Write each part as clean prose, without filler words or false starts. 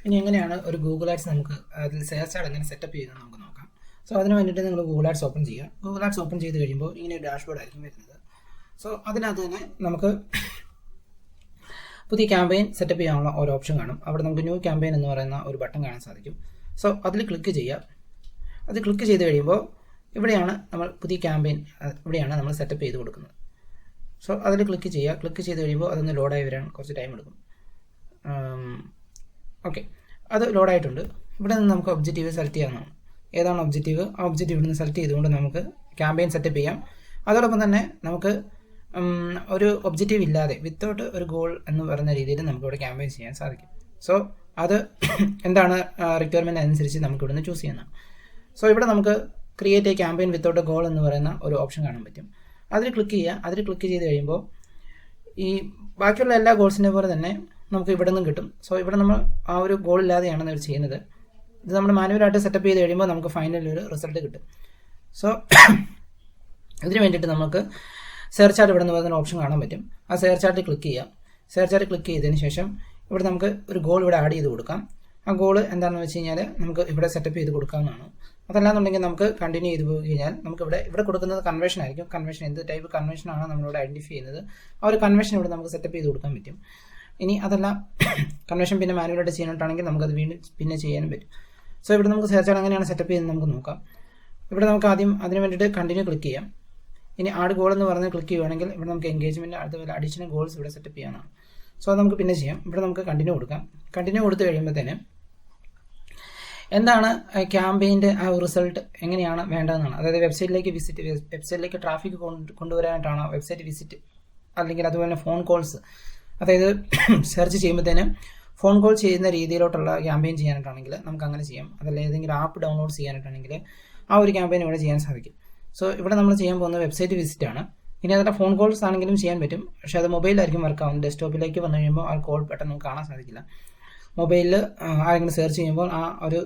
ഇനി എങ്ങനെയാണ് ഒരു ഗൂഗിൾ ആഡ്സ് നമുക്ക് അതിൽ സെർച്ച് ആഡ് എങ്ങനെ സെറ്റപ്പ് ചെയ്യുന്നത് നമുക്ക് നോക്കാം. സോ അതിന് വേണ്ടിയിട്ട് നിങ്ങൾ ഗൂഗിൾ ആഡ്സ് ഓപ്പൺ ചെയ്യുക. ഗൂഗിൾ ആഡ്സ് ഓപ്പൺ ചെയ്ത് കഴിയുമ്പോൾ ഇങ്ങനെ ഒരു ഡാഷ്ബോർഡ് ആയിരിക്കും വരുന്നത്. സോ അതിനകത്ത് തന്നെ നമുക്ക് പുതിയ ക്യാമ്പയിൻ സെറ്റപ്പ് ചെയ്യാനുള്ള ഒരു ഓപ്ഷൻ കാണും. അവിടെ നമുക്ക് ന്യൂ ക്യാമ്പയിൻ എന്ന് പറയുന്ന ഒരു ബട്ടൺ കാണാൻ സാധിക്കും. സോ അതിൽ ക്ലിക്ക് ചെയ്യുക. അത് ക്ലിക്ക് ചെയ്ത് കഴിയുമ്പോൾ ഇവിടെയാണ് നമ്മൾ പുതിയ ക്യാമ്പയിൻ ഇവിടെയാണ് നമ്മൾ സെറ്റപ്പ് ചെയ്ത് കൊടുക്കുന്നത്. സോ അതിൽ ക്ലിക്ക് ചെയ്യുക. ക്ലിക്ക് ചെയ്ത് കഴിയുമ്പോൾ അതൊന്ന് ലോഡായി വരാൻ കുറച്ച് ടൈം എടുക്കും. ഓക്കെ, അത് ലോഡായിട്ടുണ്ട്. ഇവിടെ നിന്ന് നമുക്ക് ഒബ്ജക്റ്റീവ് സെലക്ട് ചെയ്യാവുന്നതാണ്. ഏതാണ് ഒബ്ജക്റ്റീവ്? ആ ഒബ്ജക്റ്റീവ് നിന്ന് സെലക്ട് ചെയ്തുകൊണ്ട് നമുക്ക് ക്യാമ്പയിൻ സെറ്റപ്പ് ചെയ്യാം. അതോടൊപ്പം തന്നെ നമുക്ക് ഒരു ഒബ്ജക്റ്റീവ് ഇല്ലാതെ വിത്തൗട്ട് ഒരു ഗോൾ എന്ന് പറയുന്ന രീതിയിൽ നമുക്കിവിടെ ക്യാമ്പയിൻ ചെയ്യാൻ സാധിക്കും. സോ അത് എന്താണ് റിക്വയർമെൻറ്റ് അനുസരിച്ച് നമുക്ക് ഇവിടുന്ന് ചൂസ് ചെയ്യുന്നതാണ്. സോ ഇവിടെ നമുക്ക് create A campaign without A goal എന്ന് പറയുന്ന ഒരു ഓപ്ഷൻ കാണാൻ പറ്റും. അതിൽ ക്ലിക്ക് ചെയ്യുക. അതിൽ ക്ലിക്ക് ചെയ്ത് കഴിയുമ്പോൾ ഈ ബാക്കിയുള്ള എല്ലാ ഗോൾസിനെ പോലെ തന്നെ നമുക്ക് ഇവിടെ നിന്നും കിട്ടും. സോ ഇവിടെ നമ്മൾ ആ ഒരു ഗോൾ ഇല്ലാതെയാണ് ഇത് ചെയ്യുന്നത്. ഇത് നമ്മൾ മാനുവലായിട്ട് സെറ്റപ്പ് ചെയ്ത് കഴിയുമ്പോൾ നമുക്ക് ഫൈനലി ഒരു റിസൾട്ട് കിട്ടും. സോ ഇതിന് വേണ്ടിയിട്ട് നമുക്ക് സെർച്ച് ആർട്ട് ഇവിടെ നിന്ന് പറയുന്ന ഓപ്ഷൻ കാണാൻ പറ്റും. ആ സെർച്ച് ആർട്ടിൽ ക്ലിക്ക് ചെയ്യാം. സെർച്ച് ആർട്ടിൽ ക്ലിക്ക് ചെയ്തതിന് ശേഷം ഇവിടെ നമുക്ക് ഒരു ഗോൾ ഇവിടെ ആഡ് ചെയ്ത് കൊടുക്കാം. ആ ഗോൾ എന്താണെന്ന് വെച്ച് കഴിഞ്ഞാൽ നമുക്ക് ഇവിടെ സെറ്റപ്പ് ചെയ്ത് കൊടുക്കാവുന്നതാണ്. അതല്ലാന്നുണ്ടെങ്കിൽ നമുക്ക് കണ്ടിന്യൂ ചെയ്ത് പോയി കഴിഞ്ഞാൽ നമുക്ക് ഇവിടെ കൊടുക്കുന്നത് കൺവേർഷൻ ആയിരിക്കും. കൺവേർഷൻ എന്ത് ടൈപ്പ് കൺവേർഷൻ ആണ് നമ്മളിവിടെ ഐഡൻറ്റിഫൈ ചെയ്യുന്നത്. ആ ഒരു കൺവേർഷൻ ഇവിടെ നമുക്ക് സെറ്റപ്പ് ചെയ്ത് കൊടുക്കാൻ പറ്റും. ഇനി അതല്ല കൺവേർഷൻ പിന്നെ മാനുവലായിട്ട് ചെയ്യാനായിട്ടാണെങ്കിൽ നമുക്കത് വീണ്ടും പിന്നെ ചെയ്യാനും പറ്റും. സോ ഇവിടെ നമുക്ക് സെർച്ച് ആഡ് എങ്ങനെയാണ് സെറ്റപ്പ് ചെയ്യുന്നത് നമുക്ക് നോക്കാം. ഇവിടെ നമുക്ക് ആദ്യം അതിന് വേണ്ടിയിട്ട് കണ്ടിന്യൂ ക്ലിക്ക് ചെയ്യാം. ഇനി ആഡ് ഗോൾ എന്ന് പറഞ്ഞ് ക്ലിക്ക് ചെയ്യുകയാണെങ്കിൽ ഇവിടെ നമുക്ക് എൻഗേജ്മെൻറ്റ് അതുപോലെ അഡീഷണൽ ഗോൾസ് ഇവിടെ സെറ്റപ്പ് ചെയ്യാനാണ്. സോ അത് നമുക്ക് പിന്നെ ചെയ്യാം. ഇവിടെ നമുക്ക് കണ്ടിന്യൂ കൊടുക്കാം. കണ്ടിന്യൂ കൊടുത്തു കഴിയുമ്പോഴത്തേന് എന്താണ് ക്യാമ്പയിൻ്റെ ആ റിസൾട്ട് എങ്ങനെയാണ് വേണ്ടതെന്നാണ്. അതായത് വെബ്സൈറ്റിലേക്ക് ട്രാഫിക് കൊണ്ടുവരാനായിട്ടാണ് വെബ്സൈറ്റ് വിസിറ്റ്, അല്ലെങ്കിൽ അതുപോലെ ഫോൺ കോൾസ്, അതായത് സെർച്ച് ചെയ്യുമ്പോഴത്തേന് ഫോൺ കോൾ ചെയ്യുന്ന രീതിയിലോട്ടുള്ള ക്യാമ്പയിൻ ചെയ്യാനായിട്ടാണെങ്കിൽ നമുക്ക് അങ്ങനെ ചെയ്യാം. അതല്ല ഏതെങ്കിലും ആപ്പ് ഡൗൺലോഡ് ചെയ്യാനായിട്ടാണെങ്കിൽ ആ ഒരു ക്യാമ്പയിൻ ഇവിടെ ചെയ്യാൻ സാധിക്കും. സോ ഇവിടെ നമ്മൾ ചെയ്യാൻ പോകുന്നത് വെബ്സൈറ്റ് വിസിറ്റ് ആണ്. ഇനി അതിൻ്റെ ഫോൺ കോൾസ് ആണെങ്കിലും ചെയ്യാൻ പറ്റും. പക്ഷേ അത് മൊബൈലിലായിരിക്കും വർക്ക് ആവുന്നത്. ഡെസ്ക്ടോപ്പിലേക്ക് വന്നു കഴിയുമ്പോൾ ആ കോൾ പെട്ടെന്ന് നമുക്ക് കാണാൻ സാധിക്കില്ല. മൊബൈലിൽ ആരെങ്കിലും സെർച്ച് ചെയ്യുമ്പോൾ ആ ഒരു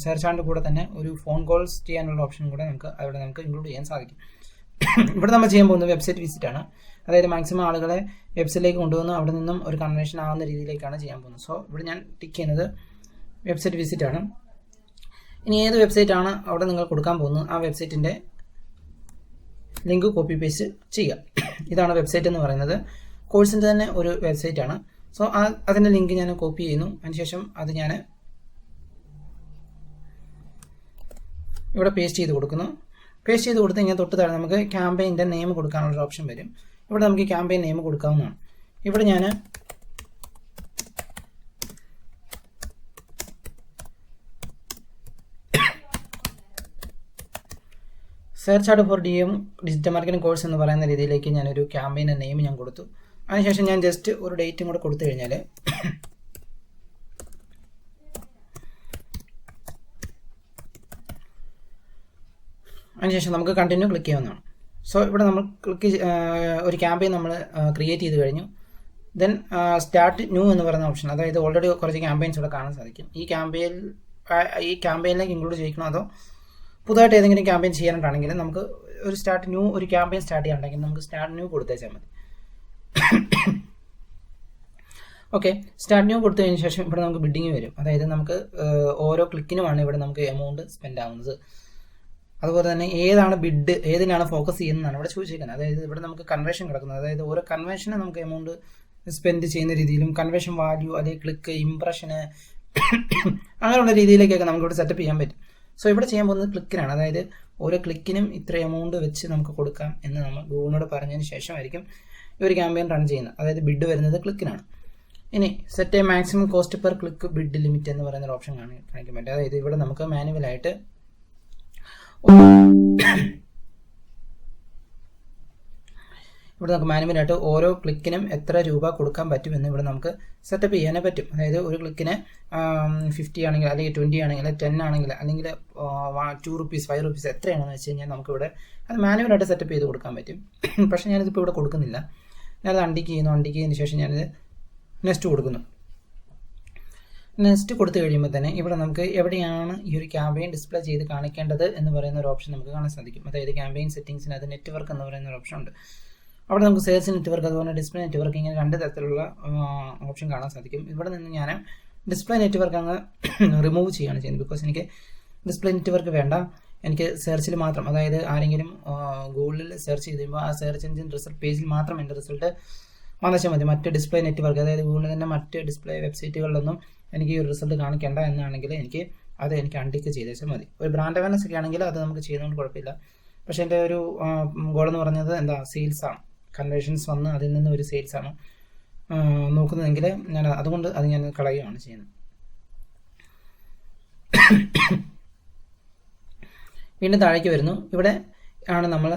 സെർച്ചാൻ്റെ കൂടെ തന്നെ ഒരു ഫോൺ കോൾസ് ചെയ്യാനുള്ള ഓപ്ഷൻ കൂടെ നമുക്ക് ഇൻക്ലൂഡ് ചെയ്യാൻ സാധിക്കും. ഇവിടെ നമ്മൾ ചെയ്യാൻ പോകുന്നത് വെബ്സൈറ്റ് വിസിറ്റ് ആണ്. അതായത് മാക്സിമം ആളുകളെ വെബ്സൈറ്റിലേക്ക് കൊണ്ടുവന്ന് അവിടെ നിന്നും ഒരു കൺവേർഷൻ ആവുന്ന രീതിയിലേക്കാണ് ചെയ്യാൻ പോകുന്നത്. സോ ഇവിടെ ഞാൻ ടിക്ക് ചെയ്യുന്നത് വെബ്സൈറ്റ് വിസിറ്റ് ആണ്. ഇനി ഏത് വെബ്സൈറ്റ് ആണ് അവിടെ നിങ്ങൾ കൊടുക്കാൻ പോകുന്നത് ആ വെബ്സൈറ്റിൻ്റെ ലിങ്ക് കോപ്പി പേസ്റ്റ് ചെയ്യുക. ഇതാണ് വെബ്സൈറ്റ് എന്ന് പറയുന്നത്. കോഴ്സിൻ്റെ തന്നെ ഒരു വെബ്സൈറ്റ് ആണ്. സോ അതിൻ്റെ ലിങ്ക് ഞാൻ കോപ്പി ചെയ്യുന്നു. അതിനുശേഷം അത് ഞാൻ ഇവിടെ പേസ്റ്റ് ചെയ്ത് കൊടുക്കുന്നു. പേസ്റ്റ് ചെയ്ത് കൊടുത്ത് കഴിഞ്ഞാൽ തൊട്ട് താഴെ നമുക്ക് ക്യാമ്പയിൻ്റെ നെയിം കൊടുക്കാനുള്ള ഓപ്ഷൻ വരും. ഇവിടെ നമുക്ക് ക്യാമ്പയിൻ നെയിം കൊടുക്കാവുന്നതാണ്. ഇവിടെ ഞാൻ search ad for DM digital marketing course എന്ന് പറയുന്ന രീതിയിലേക്ക് ഞാനൊരു ക്യാമ്പയിൻ്റെ നെയിം ഞാൻ കൊടുത്തു. അതിനുശേഷം ഞാൻ ജസ്റ്റ് ഒരു ഡേറ്റും കൂടെ കൊടുത്തു കഴിഞ്ഞാൽ അതിനുശേഷം നമുക്ക് കണ്ടിന്യൂ ക്ലിക്ക് ചെയ്യാവുന്നതാണ്. സോ ഇവിടെ നമ്മൾ ഒരു ക്യാമ്പയിൻ നമ്മൾ ക്രിയേറ്റ് ചെയ്ത് കഴിഞ്ഞു. ദെൻ സ്റ്റാർട്ട് ന്യൂ എന്ന് പറയുന്ന ഓപ്ഷൻ, അതായത് ഓൾറെഡി കുറച്ച് ക്യാമ്പയിൻസ് ഇവിടെ കാണാൻ സാധിക്കും. ഈ ക്യാമ്പയിനിലേക്ക് ഇൻക്ലൂഡ് ചെയ്യിക്കണോ അതോ പുതുതായിട്ട് ഏതെങ്കിലും ക്യാമ്പയിൻ ചെയ്യാനായിട്ടാണെങ്കിൽ നമുക്ക് ഒരു ഒരു ക്യാമ്പയിൻ സ്റ്റാർട്ട് ചെയ്യാനുണ്ടെങ്കിൽ നമുക്ക് സ്റ്റാർട്ട് ന്യൂ കൊടുത്തേച്ചാൽ മതി. ഓക്കെ, സ്റ്റാർട്ട് ന്യൂ കൊടുത്തു കഴിഞ്ഞ ശേഷം ഇവിടെ നമുക്ക് ബിഡിങ് വരും. അതായത് നമുക്ക് ഓരോ ക്ലിക്കിനുമാണ് ഇവിടെ നമുക്ക് എമൗണ്ട് സ്പെൻഡ് ആവുന്നത്. അതുപോലെ തന്നെ ഏതിനാണ് ഫോക്കസ് ചെയ്യുന്നതാണ് ഇവിടെ ചോദിച്ചിരിക്കുന്നത്. അതായത് ഇവിടെ നമുക്ക് കൺവേർഷൻ കിടക്കുന്നത്, അതായത് ഓരോ കൺവേർഷന് നമുക്ക് എമൗണ്ട് സ്പെൻഡ് ചെയ്യുന്ന രീതിയിലും കൺവേർഷൻ വാല്യൂ അല്ലെങ്കിൽ ക്ലിക്ക് ഇംപ്രഷന് അങ്ങനെയുള്ള രീതിയിലേക്കൊക്കെ നമുക്കിവിടെ സെറ്റപ്പ് ചെയ്യാൻ പറ്റും. സോ ഇവിടെ ചെയ്യാൻ പോകുന്നത് ക്ലിക്കിനാണ്. അതായത് ഓരോ ക്ലിക്കിനും ഇത്ര എമൗണ്ട് വെച്ച് നമുക്ക് കൊടുക്കാം എന്ന് നമ്മൾ ഗൂഗിളിനോട് പറഞ്ഞതിന് ശേഷമായിരിക്കും ഈ ഒരു ക്യാമ്പയിൻ റൺ ചെയ്യുന്നത്. അതായത് ബിഡ് വരുന്നത് ക്ലിക്കിനാണ്. ഇനി set A maximum cost per click bid limit എന്ന് പറയുന്ന ഒരു ഓപ്ഷൻ കാണിക്കാൻ പറ്റും. അതായത് ഇവിടെ നമുക്ക് മാനുവലായിട്ട് ഓരോ ക്ലിക്കിനും എത്ര രൂപ കൊടുക്കാൻ പറ്റുമെന്ന് ഇവിടെ നമുക്ക് സെറ്റപ്പ് ചെയ്യാനേ പറ്റും. അതായത് ഒരു ക്ലിക്കിന് 50 ആണെങ്കിൽ, അല്ലെങ്കിൽ 20 ആണെങ്കിൽ, 10 ആണെങ്കിൽ, അല്ലെങ്കിൽ 2 rupees 5 rupees എത്രയാണെന്ന് വെച്ച് കഴിഞ്ഞാൽ നമുക്കിവിടെ അത് മാനുവലായിട്ട് സെറ്റപ്പ് ചെയ്ത് കൊടുക്കാൻ പറ്റും. പക്ഷേ ഞാനിതിപ്പോൾ ഇവിടെ കൊടുക്കുന്നില്ല. ഞാനത് അൺടിക്ക് ചെയ്തതിന് ശേഷം ഞാനത് നെക്സ്റ്റ് കൊടുക്കുന്നു. നെക്സ്റ്റ് കൊടുത്തു കഴിയുമ്പോൾ തന്നെ ഇവിടെ നമുക്ക് എവിടെയാണ് ഈ ഒരു ക്യാമ്പയിൻ ഡിസ്പ്ലേ ചെയ്ത് കാണിക്കേണ്ടത് എന്ന് പറയുന്ന ഒരു ഓപ്ഷൻ നമുക്ക് കാണാൻ സാധിക്കും. അതായത് ക്യാമ്പയിൻ സെറ്റിംഗ്സിന് അത് നെറ്റ്വർക്ക് എന്ന് പറയുന്ന ഒരു ഓപ്ഷൻ ഉണ്ട്. അവിടെ നമുക്ക് സെയിൽസ് നെറ്റ്വർക്ക് അതുപോലെ ഡിസ്പ്ലേ നെറ്റ്വർക്ക് ഇങ്ങനെ രണ്ട് തരത്തിലുള്ള ഓപ്ഷൻ കാണാൻ സാധിക്കും. ഇവിടെ നിന്ന് ഞാൻ ഡിസ്പ്ലേ നെറ്റ്വർക്ക് അങ്ങ് റിമൂവ് ചെയ്യുകയാണ് ചെയ്യുന്നത്. ബിക്കോസ് എനിക്ക് ഡിസ്പ്ലേ നെറ്റ്വർക്ക് വേണ്ട, എനിക്ക് സെർച്ചിൽ മാത്രം, അതായത് ആരെങ്കിലും ഗൂഗിളിൽ സെർച്ച് ചെയ്ത് കഴിയുമ്പോൾ ആ സെർച്ച് എഞ്ചിൻ റിസൾട്ട് പേജിൽ മാത്രം എൻ്റെ റിസൾട്ട് വന്നാൽ മതി. മറ്റ് ഡിസ്പ്ലേ നെറ്റ്വർക്ക്, അതായത് ഗൂഗിളിൽ തന്നെ മറ്റ് ഡിസ്പ്ലേ വെബ്സൈറ്റുകളിലൊന്നും എനിക്ക് ഈ ഒരു റിസൾട്ട് കാണിക്കേണ്ട എന്നാണെങ്കിൽ എനിക്ക് അൺടിക്ക് ചെയ്തേച്ചാൽ മതി. ഒരു ബ്രാൻഡ് അവയർനെസ് ഒക്കെ ആണെങ്കിൽ അത് നമുക്ക് ചെയ്യുന്നതുകൊണ്ട് കുഴപ്പമില്ല. പക്ഷേ എൻ്റെ ഒരു ഗോൾ എന്ന് പറഞ്ഞത് സെയിൽസാണ്, കൺവേർഷൻസ് വന്ന് അതിൽ നിന്ന് ഒരു സെയിൽസാണ് നോക്കുന്നതെങ്കിൽ അതുകൊണ്ട് ഞാൻ കളയുകയാണ് ചെയ്യുന്നത്. വീണ്ടും താഴേക്ക് വരുന്നു. ഇവിടെ ആണ് നമ്മൾ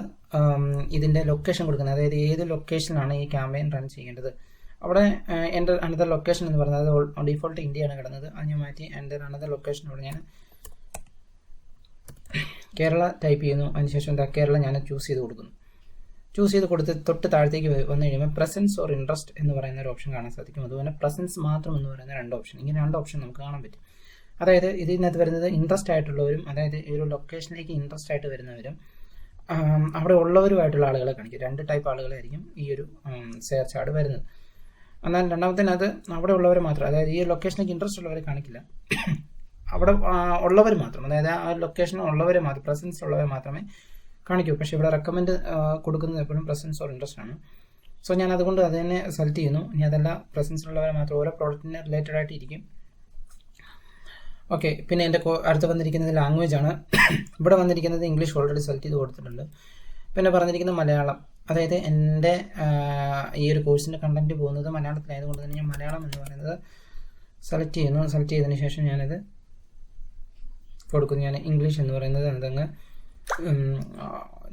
ഇതിൻ്റെ ലൊക്കേഷൻ കൊടുക്കുന്നത്, അതായത് ഏത് ലൊക്കേഷനിലാണ് ഈ ക്യാമ്പയിൻ റൺ ചെയ്യേണ്ടത്. അവിടെ എൻ്റെ അനദർ ലൊക്കേഷൻ എന്ന് പറയുന്നത് ഡിഫോൾട്ട് ഇന്ത്യയാണ് കിടന്നത്, അത് ഞാൻ മാറ്റി എൻ്റെ അനദർ ലൊക്കേഷനോട് ഞാൻ കേരള ടൈപ്പ് ചെയ്യുന്നു. അതിനുശേഷം കേരള ഞാൻ ചൂസ് ചെയ്ത് കൊടുക്കുന്നു. ചൂസ് ചെയ്ത് കൊടുത്ത് തൊട്ട് താഴത്തേക്ക് വന്നു കഴിയുമ്പോൾ പ്രസൻസ് ഓർ ഇൻട്രസ്റ്റ് എന്ന് പറയുന്ന ഒരു ഓപ്ഷൻ കാണാൻ സാധിക്കും. അതുപോലെ പ്രസൻസ് മാത്രം എന്ന് പറയുന്ന 2 ഓപ്ഷൻ, ഇങ്ങനെ 2 ഓപ്ഷൻ നമുക്ക് കാണാൻ പറ്റും. അതായത് ഇതിനകത്ത് വരുന്നത് ഇൻട്രസ്റ്റ് ആയിട്ടുള്ളവരും, അതായത് ഈ ഒരു ലൊക്കേഷനിലേക്ക് ഇൻട്രസ്റ്റ് ആയിട്ട് വരുന്നവരും അവിടെ ഉള്ളവരുമായിട്ടുള്ള ആളുകളെ കാണിക്കും. 2 ടൈപ്പ് ആളുകളായിരിക്കും ഈ ഒരു സെർച്ച് ആഡ് വരുന്നത്. എന്നാൽ രണ്ടാമത്തേനകത്ത് അവിടെ ഉള്ളവർ മാത്രം, അതായത് ഈ ലൊക്കേഷനിലേക്ക് ഇൻട്രസ്റ്റ് ഉള്ളവരെ കാണിക്കില്ല, അവിടെ ഉള്ളവർ മാത്രം, അതായത് ആ ലൊക്കേഷനിൽ ഉള്ളവരെ മാത്രം, പ്രസൻസ് ഉള്ളവരെ മാത്രമേ കാണിക്കൂ. പക്ഷേ ഇവിടെ റെക്കമെൻഡ് കൊടുക്കുന്നത് എപ്പോഴും പ്രസൻസ് ഓർ ഇൻട്രസ്റ്റ് ആണ്. സോ ഞാൻ അതുകൊണ്ട് അത് തന്നെ സെലക്ട് ചെയ്യുന്നു. ഇനി അതല്ല, പ്രസൻസ് ഉള്ളവരെ മാത്രം, ഓരോ പ്രോഡക്റ്റിന് റിലേറ്റഡ് ആയിട്ട് ഇരിക്കും. ഓക്കെ, പിന്നെ എൻ്റെ അടുത്ത് വന്നിരിക്കുന്നത് ലാംഗ്വേജ് ആണ്. ഇവിടെ വന്നിരിക്കുന്നത് ഇംഗ്ലീഷ് ഓൾറെഡി സെലക്ട് ചെയ്ത് കൊടുത്തിട്ടുണ്ട്. പിന്നെ പറഞ്ഞിരിക്കുന്നത് മലയാളം, അതായത് എൻ്റെ ഈ ഒരു കോഴ്സിൻ്റെ കണ്ടന്റ് പോകുന്നത് മലയാളത്തിലായതുകൊണ്ട് തന്നെ ഞാൻ മലയാളം എന്ന് പറയുന്നത് സെലക്ട് ചെയ്യുന്നു. സെലക്ട് ചെയ്തതിന് ശേഷം ഞാനത് കൊടുക്കുന്നു. ഞാൻ ഇംഗ്ലീഷ് എന്ന് പറയുന്നത് അതങ്ങ്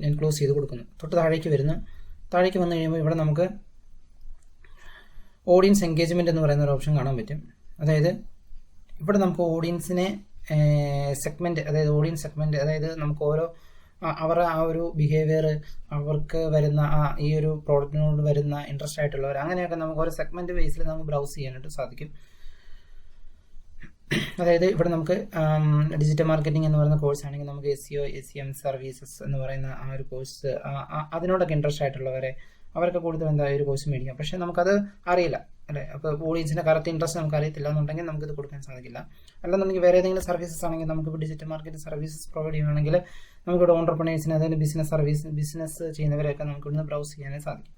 ഞാൻ ക്ലോസ് ചെയ്ത് കൊടുക്കുന്നു. തൊട്ട് താഴേക്ക് വരുന്നു. താഴേക്ക് വന്നു കഴിയുമ്പോൾ ഇവിടെ നമുക്ക് ഓഡിയൻസ് എൻഗേജ്മെൻറ്റ് എന്ന് പറയുന്ന ഒരു ഓപ്ഷൻ കാണാൻ പറ്റും. അതായത് ഇവിടെ നമുക്ക് ഓഡിയൻസിനെ സെഗ്മെൻറ്റ്, അതായത് ഓഡിയൻസ് സെഗ്മെൻറ്റ്, അതായത് നമുക്ക് ഓരോ അവരുടെ ആ ഒരു ബിഹേവിയർ, അവർക്ക് വരുന്ന ഈ ഒരു പ്രോഡക്റ്റിനോട് വരുന്ന ഇൻട്രസ്റ്റ് ആയിട്ടുള്ളവർ, അങ്ങനെയൊക്കെ നമുക്ക് ഓരോ സെഗ്മെൻറ്റ് ബേസിൽ നമുക്ക് ബ്രൗസ് ചെയ്യാനായിട്ട് സാധിക്കും. അതായത് ഇവിടെ നമുക്ക് ഡിജിറ്റൽ മാർക്കറ്റിംഗ് എന്ന് പറയുന്ന കോഴ്സ് ആണെങ്കിൽ നമുക്ക് SEO, SEM സർവീസസ് എന്ന് പറയുന്ന ആ ഒരു കോഴ്സ്, അതിനോടൊക്കെ ഇൻട്രസ്റ്റ് ആയിട്ടുള്ളവരെ അവർക്ക് കൂടുതൽ ഈ ഒരു കോഴ്സ് മേടിക്കാം. പക്ഷേ നമുക്കത് അറിയില്ല അല്ലേ, അപ്പോൾ ഓഡിയൻസിൻ്റെ കറക്റ്റ് ഇൻട്രസ്റ്റ് നമുക്ക് അറിയത്തില്ല എന്നുണ്ടെങ്കിൽ നമുക്കിത് കൊടുക്കാൻ സാധിക്കില്ല. അല്ലെന്നുണ്ടെങ്കിൽ വേറെ ഏതെങ്കിലും സർവീസസ് ആണെങ്കിൽ നമുക്കിപ്പോൾ ഡിജിറ്റൽ മാർക്കറ്റിംഗ് സർവീസസ് പ്രൊവൈഡ് ചെയ്യുകയാണെങ്കിൽ നമുക്കിവിടെ ഓൺടർപ്രണേഴ്സിന്, അതായത് ബിസിനസ് ചെയ്യുന്നവരെയൊക്കെ നമുക്ക് ഇവിടുന്ന് ബ്രൗസ് ചെയ്യാനായി സാധിക്കും.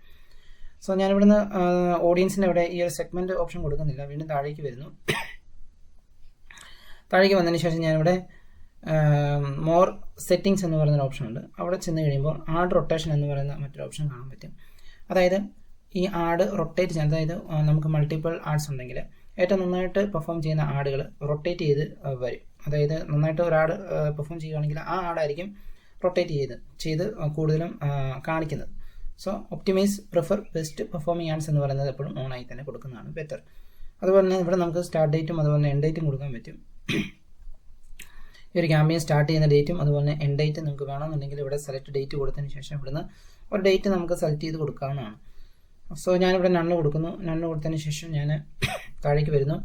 സോ ഞാനിവിടുന്ന് ഓഡിയൻസിൻ്റെ ഇവിടെ ഈ ഒരു സെഗ്മെൻറ്റ് ഓപ്ഷൻ കൊടുക്കുന്നില്ല. വീണ്ടും താഴേക്ക് വരുന്നു. താഴേക്ക് വന്നതിന് ശേഷം ഞാനിവിടെ മോർ സെറ്റിങ്സ് എന്ന് പറയുന്ന ഓപ്ഷൻ ഉണ്ട്. അവിടെ ചെന്ന് കഴിയുമ്പോൾ ആഡ് റൊട്ടേഷൻ എന്ന് പറയുന്ന മറ്റൊരു ഓപ്ഷൻ കാണാൻ പറ്റും. അതായത് ഈ ആഡ് റൊട്ടേറ്റ് ചെയ്യാൻ, അതായത് നമുക്ക് മൾട്ടിപ്പിൾ ആഡ്സ് ഉണ്ടെങ്കിൽ ഏറ്റവും നന്നായിട്ട് പെർഫോം ചെയ്യുന്ന ആഡുകൾ റൊട്ടേറ്റ് ചെയ്ത് വരും. അതായത് നന്നായിട്ട് ഒരു ആഡ് പെർഫോം ചെയ്യുകയാണെങ്കിൽ ആ ആഡായിരിക്കും റൊട്ടേറ്റ് ചെയ്ത് കൂടുതലും കാണിക്കുന്നത്. So optimise prefer best performing ads എന്ന് പറയുന്നത് എപ്പോഴും ഓണായി തന്നെ കൊടുക്കുന്നതാണ് ബെറ്റർ. അതുപോലെ തന്നെ ഇവിടെ നമുക്ക് സ്റ്റാർട്ട് ഡേറ്റും അതുപോലെ എൻഡ് ഡേറ്റും കൊടുക്കാൻ പറ്റും. ഈ ഒരു ക്യാമ്പയിൻ സ്റ്റാർട്ട് ചെയ്യുന്ന ഡേറ്റും അതുപോലെ എൻഡ് ഡേറ്റ് നമുക്ക് വേണമെന്നുണ്ടെങ്കിൽ ഇവിടെ സെലക്ട് ഡേറ്റ് കൊടുത്തതിന് ശേഷം ഇവിടുന്ന് ഒരു ഡേറ്റ് നമുക്ക് സെലക്ട് ചെയ്ത് കൊടുക്കാവുന്നതാണ്. സോ ഞാനിവിടെ നണ്ണ് കൊടുക്കുന്നു. നണ്ണ് കൊടുത്തതിന് ശേഷം ഞാൻ താഴേക്ക് വരുന്നു.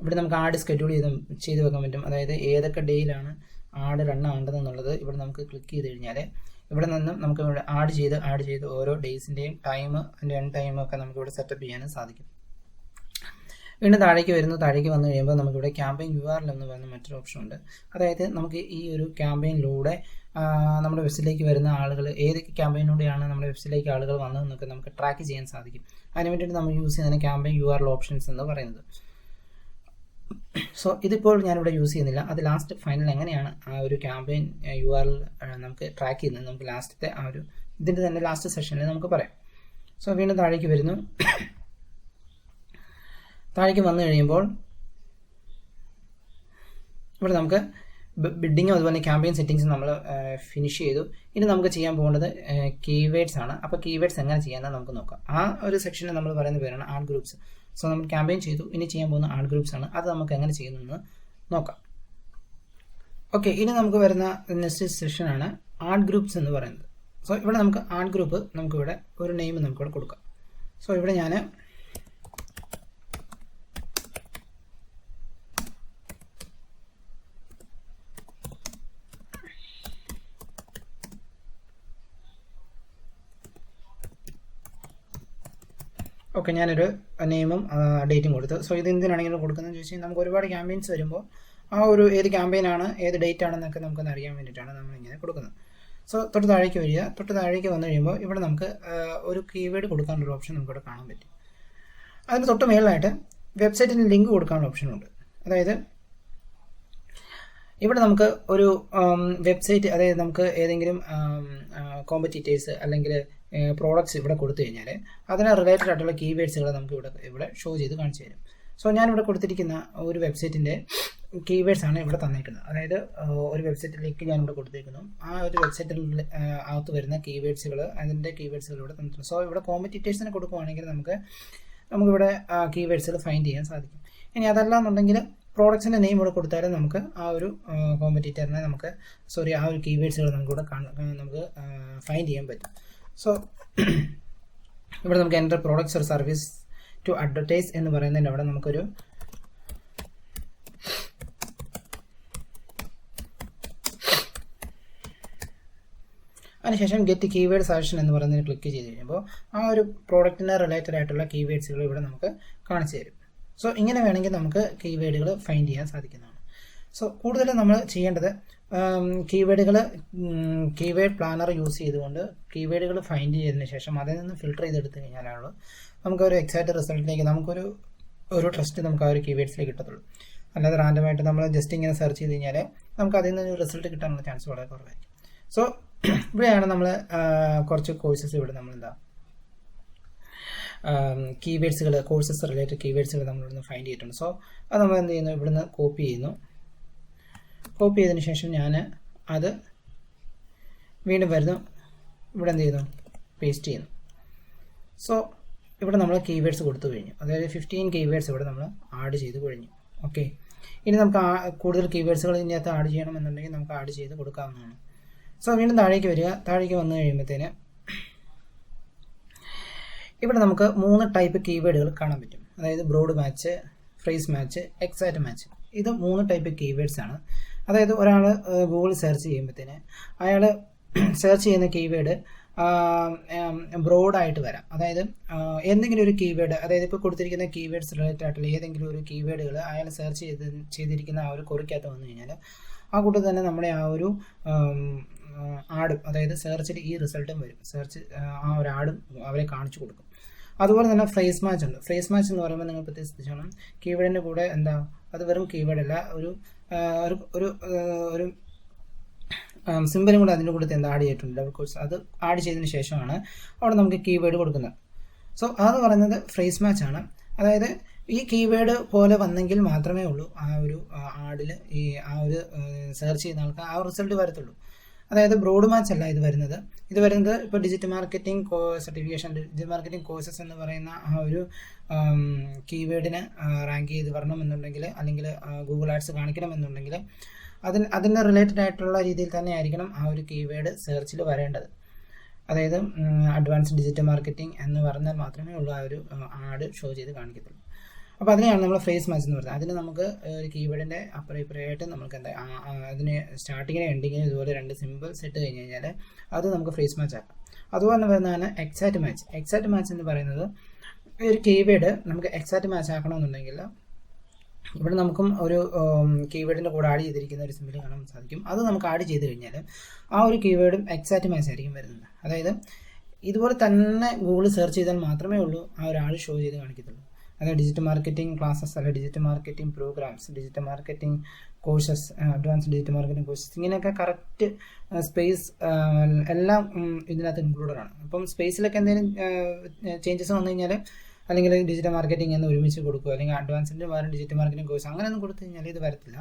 ഇവിടെ നമുക്ക് ആഡ് സ്കെഡ്യൂൾ ചെയ്ത് വെക്കാൻ പറ്റും. അതായത് ഏതൊക്കെ ഡേയിലാണ് ആഡ് റൺ ആകേണ്ടതെന്നുള്ളത് ഇവിടെ നമുക്ക് ക്ലിക്ക് ചെയ്ത് കഴിഞ്ഞാൽ ഇവിടെ നിന്നും നമുക്ക് ഇവിടെ ആഡ് ചെയ്ത് ഓരോ ഡേയ്സിൻ്റെയും ടൈം, അതിൻ്റെ എൻഡ് ടൈമൊക്കെ നമുക്കിവിടെ സെറ്റപ്പ് ചെയ്യാനും സാധിക്കും. വീണ്ടും താഴേക്ക് വരുന്നു. താഴേക്ക് വന്നു കഴിയുമ്പോൾ നമുക്കിവിടെ ക്യാമ്പയിൻ URL എന്ന് പറയുന്ന മറ്റൊരു ഓപ്ഷൻ ഉണ്ട്. അതായത് നമുക്ക് ഈ ഒരു ക്യാമ്പയിനിലൂടെ നമ്മുടെ വെബ്സൈറ്റിലേക്ക് വരുന്ന ആളുകൾ, ഏതൊക്കെ ക്യാമ്പയിനിലൂടെയാണ് നമ്മുടെ വെബ്സൈറ്റിലേക്ക് ആളുകൾ വന്നതെന്നൊക്കെ നമുക്ക് ട്രാക്ക് ചെയ്യാൻ സാധിക്കും. അതിന് വേണ്ടിയിട്ട് നമ്മൾ യൂസ് ചെയ്യുന്ന ക്യാമ്പയിൻ URL ഓപ്ഷൻസ് എന്ന് പറയുന്നത്. സോ ഇതിപ്പോൾ ഞാനിവിടെ യൂസ് ചെയ്യുന്നില്ല. അത് ലാസ്റ്റ് ഫൈനൽ എങ്ങനെയാണ് ആ ഒരു ക്യാമ്പയിൻ URL നമുക്ക് ട്രാക്ക് ചെയ്യുന്നത് നമുക്ക് ലാസ്റ്റത്തെ ആ ഒരു ഇതിൻ്റെ തന്നെ ലാസ്റ്റ് സെഷനിൽ നമുക്ക് പറയാം. സോ വീണ്ടും താഴേക്ക് വരുന്നു. താഴേക്ക് വന്നു കഴിയുമ്പോൾ ഇവിടെ നമുക്ക് ബിഡിങ്ങും അതുപോലെ ക്യാമ്പയിൻ സെറ്റിങ്സ് നമ്മൾ ഫിനിഷ് ചെയ്തു. ഇനി നമുക്ക് ചെയ്യാൻ പോകേണ്ടത് കീവേഡ്സ് ആണ്. അപ്പോൾ കീവേഡ്സ് എങ്ങനെ ചെയ്യാമെന്ന് നമുക്ക് നോക്കാം. ആ ഒരു സെക്ഷനിൽ നമ്മൾ പറയുന്ന പേരാണ് ആഡ് ഗ്രൂപ്പ്സ്. സോ നമ്മൾ ക്യാമ്പയിൻ ചെയ്തു, ഇനി ചെയ്യാൻ പോകുന്ന ആഡ് ഗ്രൂപ്പ്സ് ആണ്. അത് നമുക്ക് എങ്ങനെ ചെയ്യുന്നതെന്ന് നോക്കാം. ഓക്കെ, ഇനി നമുക്ക് വരുന്ന നെക്സ്റ്റ് സെഷനാണ് ആഡ് ഗ്രൂപ്പ്സ് എന്ന് പറയുന്നത്. സോ ഇവിടെ നമുക്ക് ആഡ് ഗ്രൂപ്പ് നമുക്കിവിടെ ഒരു നെയിം നമുക്കിവിടെ കൊടുക്കാം. സോ ഇവിടെ ഞാൻ ഓക്കെ, ഞാനൊരു നെയിമും ഡേറ്റും കൊടുത്തു. സോ ഇത് എന്തിനാണെങ്കിലും കൊടുക്കുന്നതെന്ന് ചോദിച്ചു കഴിഞ്ഞാൽ നമുക്ക് ഒരുപാട് ക്യാമ്പയിൻസ് വരുമ്പോൾ ആ ഒരു ഏത് ക്യാമ്പയിനാണ് ഏത് ഡേറ്റ് ആണെന്നൊക്കെ നമുക്കൊന്ന് അറിയാൻ വേണ്ടിയിട്ടാണ് നമ്മളിങ്ങനെ കൊടുക്കുന്നത്. സോ തൊട്ട് താഴേക്ക് വരിക. തൊട്ട് താഴേക്ക് വന്നു കഴിയുമ്പോൾ ഇവിടെ നമുക്ക് ഒരു കീവേഡ് കൊടുക്കാനുള്ളൊരു ഓപ്ഷൻ നമുക്കിവിടെ കാണാൻ പറ്റും. അതിന് തൊട്ട് മേളിലായിട്ട് വെബ്സൈറ്റിന് ലിങ്ക് കൊടുക്കാനുള്ള ഓപ്ഷനുണ്ട്. അതായത് ഇവിടെ നമുക്ക് ഒരു വെബ്സൈറ്റ്, അതായത് നമുക്ക് ഏതെങ്കിലും കോമ്പറ്റീറ്റേഴ്സ് അല്ലെങ്കിൽ പ്രോഡക്റ്റ്സ് ഇവിടെ കൊടുത്തു കഴിഞ്ഞാൽ അതിന് റിലേറ്റഡ് ആയിട്ടുള്ള കീവേഡ്സുകൾ നമുക്ക് ഇവിടെ ഷോ ചെയ്ത് കാണിച്ചു തരും. സോ ഞാനിവിടെ കൊടുത്തിരിക്കുന്ന ഒരു വെബ്സൈറ്റിൻ്റെ കീവേഡ്സ് ആണ് ഇവിടെ തന്നിരിക്കുന്നത്. അതായത് ഒരു വെബ്സൈറ്റിലേക്ക് ഞാനിവിടെ കൊടുത്തിരിക്കുന്നു. ആ ഒരു വെബ്സൈറ്റിൽ അകത്ത് വരുന്ന കീവേഡ്സുകൾ, അതിൻ്റെ കീവേഡ്സുകൾ ഇവിടെ തന്നിട്ടുണ്ട്. സോ ഇവിടെ കോമ്പറ്റീറ്റേഴ്സിന് കൊടുക്കുകയാണെങ്കിൽ നമുക്കിവിടെ കീവേഡ്സുകൾ ഫൈൻഡ് ചെയ്യാൻ സാധിക്കും. ഇനി അതല്ല എന്നുണ്ടെങ്കിൽ പ്രോഡക്ട്സിൻ്റെ നെയിം ഇവിടെ കൊടുത്താലും നമുക്ക് ആ ഒരു കോമ്പറ്റീറ്ററിനെ ആ ഒരു കീവേഡ്സുകൾ നമുക്കിവിടെ നമുക്ക് ഫൈൻഡ് ചെയ്യാൻ പറ്റും. സോ ഇവിടെ നമുക്ക് enter products or service to advertise എന്ന് പറയുന്നതിൻ്റെ അവിടെ നമുക്കൊരു അതിനുശേഷം ഗെറ്റ് കീവേഡ് സജഷൻ എന്ന് പറയുന്നതിന് ക്ലിക്ക് ചെയ്ത് കഴിയുമ്പോൾ ആ ഒരു പ്രോഡക്റ്റിന് റിലേറ്റഡ് ആയിട്ടുള്ള കീവേഡ്സുകൾ ഇവിടെ നമുക്ക് കാണിച്ചു തരും. സോ ഇങ്ങനെ വേണമെങ്കിൽ നമുക്ക് കീവേഡുകൾ ഫൈൻഡ് ചെയ്യാൻ സാധിക്കുന്നതാണ്. സോ കൂടുതലും നമ്മൾ ചെയ്യേണ്ടത് കീവേഡ് പ്ലാനർ യൂസ് ചെയ്തുകൊണ്ട് കീവേഡുകൾ ഫൈൻഡ് ചെയ്തതിന് ശേഷം അതിൽ നിന്ന് ഫിൽട്ടർ ചെയ്തെടുത്ത് കഴിഞ്ഞാലാണ് നമുക്കൊരു എക്സാക്റ്റ് റിസൾട്ടിലേക്ക് നമുക്കൊരു ട്രസ്റ്റ് നമുക്ക് ആ ഒരു കീവേഡ്സിലേക്ക് കിട്ടത്തുള്ളൂ. അല്ലാതെ റാൻഡമായിട്ട് നമ്മൾ ജസ്റ്റ് ഇങ്ങനെ സെർച്ച് ചെയ്ത് കഴിഞ്ഞാൽ നമുക്ക് അതിൽ നിന്ന് റിസൾട്ട് കിട്ടാനുള്ള ചാൻസ് വളരെ കുറവായിരിക്കും. സോ ഇവിടെയാണ് നമ്മൾ കുറച്ച് കോഴ്സസ് ഇവിടെ നമ്മളെന്താ കീവേഡ്സുകൾ, കോഴ്സസ് റിലേറ്റഡ് കീവേഡ്സുകൾ നമ്മളിവിടുന്ന് ഫൈൻഡ് ചെയ്തിട്ടുണ്ട്. സോ അത് നമ്മൾ എന്ത് ചെയ്യുന്നു, ഇവിടുന്ന് കോപ്പി ചെയ്യുന്നു. കോപ്പി ചെയ്തതിന് ശേഷം ഞാൻ അത് വീണ്ടും വരുന്നു, ഇവിടെ എന്ത് ചെയ്യുന്നു, പേസ്റ്റ് ചെയ്യുന്നു. സോ ഇവിടെ നമ്മൾ കീവേഡ്സ് കൊടുത്തു കഴിഞ്ഞു. അതായത് 15 കീവേഡ്സ് ഇവിടെ നമ്മൾ ആഡ് ചെയ്ത് കഴിഞ്ഞു. ഓക്കെ, ഇനി നമുക്ക് കൂടുതൽ കീവേഡ്സുകൾ ഇതിനകത്ത് ആഡ് ചെയ്യണമെന്നുണ്ടെങ്കിൽ നമുക്ക് ആഡ് ചെയ്ത് കൊടുക്കാവുന്നതാണ്. സോ വീണ്ടും താഴേക്ക് വരിക. താഴേക്ക് വന്നു കഴിയുമ്പോഴത്തേന് ഇവിടെ നമുക്ക് 3 ടൈപ്പ് കീവേഡുകൾ കാണാൻ പറ്റും. അതായത് broad match, phrase match, exact match. ഇത് 3 ടൈപ്പ് കീവേഡ്സ് ആണ്. അതായത് ഒരാൾ ഗൂഗിൾ സെർച്ച് ചെയ്യുമ്പോഴത്തേന് അയാൾ സെർച്ച് ചെയ്യുന്ന കീവേഡ് ബ്രോഡായിട്ട് വരാം. അതായത് എന്തെങ്കിലും ഒരു കീവേഡ്, അതായത് ഇപ്പോൾ കൊടുത്തിരിക്കുന്ന കീവേഡ്സ് റിലേറ്റഡ് ആയിട്ടുള്ള ഏതെങ്കിലും ഒരു കീവേഡുകൾ അയാൾ സെർച്ച് ചെയ്തിരിക്കുന്ന ആ ഒരു കുറിക്കകത്ത് വന്നു കഴിഞ്ഞാൽ ആ കൂട്ടത്തിൽ തന്നെ നമ്മുടെ ആ ഒരു ആഡും, അതായത് സെർച്ചിൽ ഈ റിസൾട്ടും വരും. സെർച്ച് ആ ഒരു ആഡും അവരെ കാണിച്ചു കൊടുക്കും. അതുപോലെ തന്നെ ഫ്രേസ് മാച്ച് ഉണ്ട്. ഫ്രേസ് മാച്ച് എന്ന് പറയുമ്പോൾ നിങ്ങൾ പ്രത്യേകം ശ്രദ്ധിച്ചോണം, കീവേഡിൻ്റെ കൂടെ എന്താ, അത് വെറും കീവേഡ് അല്ല, ഒരു സിമ്പിളും കൂടെ അതിൻ്റെ കൂടെ ആഡ് ചെയ്തിട്ടുണ്ട്. ഡബിൾ കോഴ്സ് അത് ആഡ് ചെയ്തതിന് ശേഷമാണ് അവിടെ നമുക്ക് കീവേഡ് കൊടുക്കുന്നത്. സോ അതെന്ന് പറയുന്നത് ഫ്രേസ് മാച്ച് ആണ്. അതായത് ഈ കീവേഡ് പോലെ വന്നെങ്കിൽ മാത്രമേ ഉള്ളൂ ആ ഒരു ആഡിൽ ആ ഒരു സെർച്ച് ചെയ്യുന്ന ആൾക്ക് ആ റിസൾട്ട് വരത്തുള്ളൂ. അതായത് ബ്രോഡ് മാച്ച് അല്ല ഇത് വരുന്നത് ഇപ്പോൾ digital marketing certification, digital marketing courses എന്ന് പറയുന്ന ആ ഒരു കീവേഡിന് റാങ്ക് ചെയ്ത് വരണമെന്നുണ്ടെങ്കിൽ, അല്ലെങ്കിൽ ഗൂഗിൾ ആഡ്സ് കാണിക്കണമെന്നുണ്ടെങ്കിൽ അതിന് റിലേറ്റഡ് ആയിട്ടുള്ള രീതിയിൽ തന്നെ ആയിരിക്കണം ആ ഒരു കീവേഡ് സെർച്ചിൽ വരേണ്ടത്. അതായത് അഡ്വാൻസ്ഡ് ഡിജിറ്റൽ മാർക്കറ്റിംഗ് എന്ന് പറഞ്ഞാൽ മാത്രമേ ഉള്ളൂ ആ ഒരു ആഡ് ഷോ ചെയ്ത് കാണിക്കത്തുള്ളൂ. അപ്പോൾ അതിനെയാണ് നമ്മൾ ഫ്രേസ് മാച്ച് എന്ന് പറയുന്നത്. അതിന് നമുക്ക് ഒരു കീവേഡിൻ്റെ അപ്പുറമായിട്ട് നമുക്ക് എന്താ അതിന് സ്റ്റാർട്ടിങ്ങിനും എൻഡിങ്ങിനും ഇതുപോലെ 2 സിമ്പിൾസ് ഇട്ട് കഴിഞ്ഞ് കഴിഞ്ഞാൽ അത് നമുക്ക് ഫ്രേസ് മാച്ച് ആക്കാം. അതുപോലെ വരുന്നതാണ് എക്സാക്റ്റ് മാച്ച്. എക്സാക്റ്റ് മാച്ച് എന്ന് പറയുന്നത് ഒരു കീവേഡ് നമുക്ക് എക്സാക്റ്റ് മാച്ച് ആക്കണമെന്നുണ്ടെങ്കിൽ ഇവിടെ നമുക്കും ഒരു കീവേഡിൻ്റെ കൂടെ ആഡ് ചെയ്തിരിക്കുന്ന ഒരു സിമ്പിൾ കാണാൻ സാധിക്കും. അത് നമുക്ക് ആഡ് ചെയ്ത് കഴിഞ്ഞാൽ ആ ഒരു കീവേഡും എക്സാക്റ്റ് മാച്ച് ആയിരിക്കും വരുന്നത്. അതായത് ഇതുപോലെ തന്നെ ഗൂഗിൾ സെർച്ച് ചെയ്താൽ മാത്രമേ ഉള്ളൂ ആ ഒരു ആഡ് ഷോ ചെയ്ത് കാണിക്കത്തുള്ളൂ. അതായത് ഡിജിറ്റൽ മാർക്കറ്റിംഗ് ക്ലാസ്സസ്, അല്ലെങ്കിൽ digital marketing programmes, digital marketing courses, advanced digital marketing courses, ഇങ്ങനെയൊക്കെ കറക്റ്റ് സ്പേസ് എല്ലാം ഇതിനകത്ത് ഇൻക്ലൂഡഡ് ആണ്. അപ്പം സ്പേസിലൊക്കെ എന്തെങ്കിലും ചേഞ്ചസ് വന്നു കഴിഞ്ഞാൽ, അല്ലെങ്കിൽ ഡിജിറ്റൽ മാർക്കറ്റിംഗ് എന്ന് ഒരുമിച്ച് കൊടുക്കുക, അല്ലെങ്കിൽ അഡ്വാൻസ്ഡ് ഡിജിറ്റൽ മാർക്കറ്റിംഗ് കോഴ്സ് അങ്ങനെയൊന്നും കൊടുത്തു കഴിഞ്ഞാൽ ഇത് വരത്തില്ല.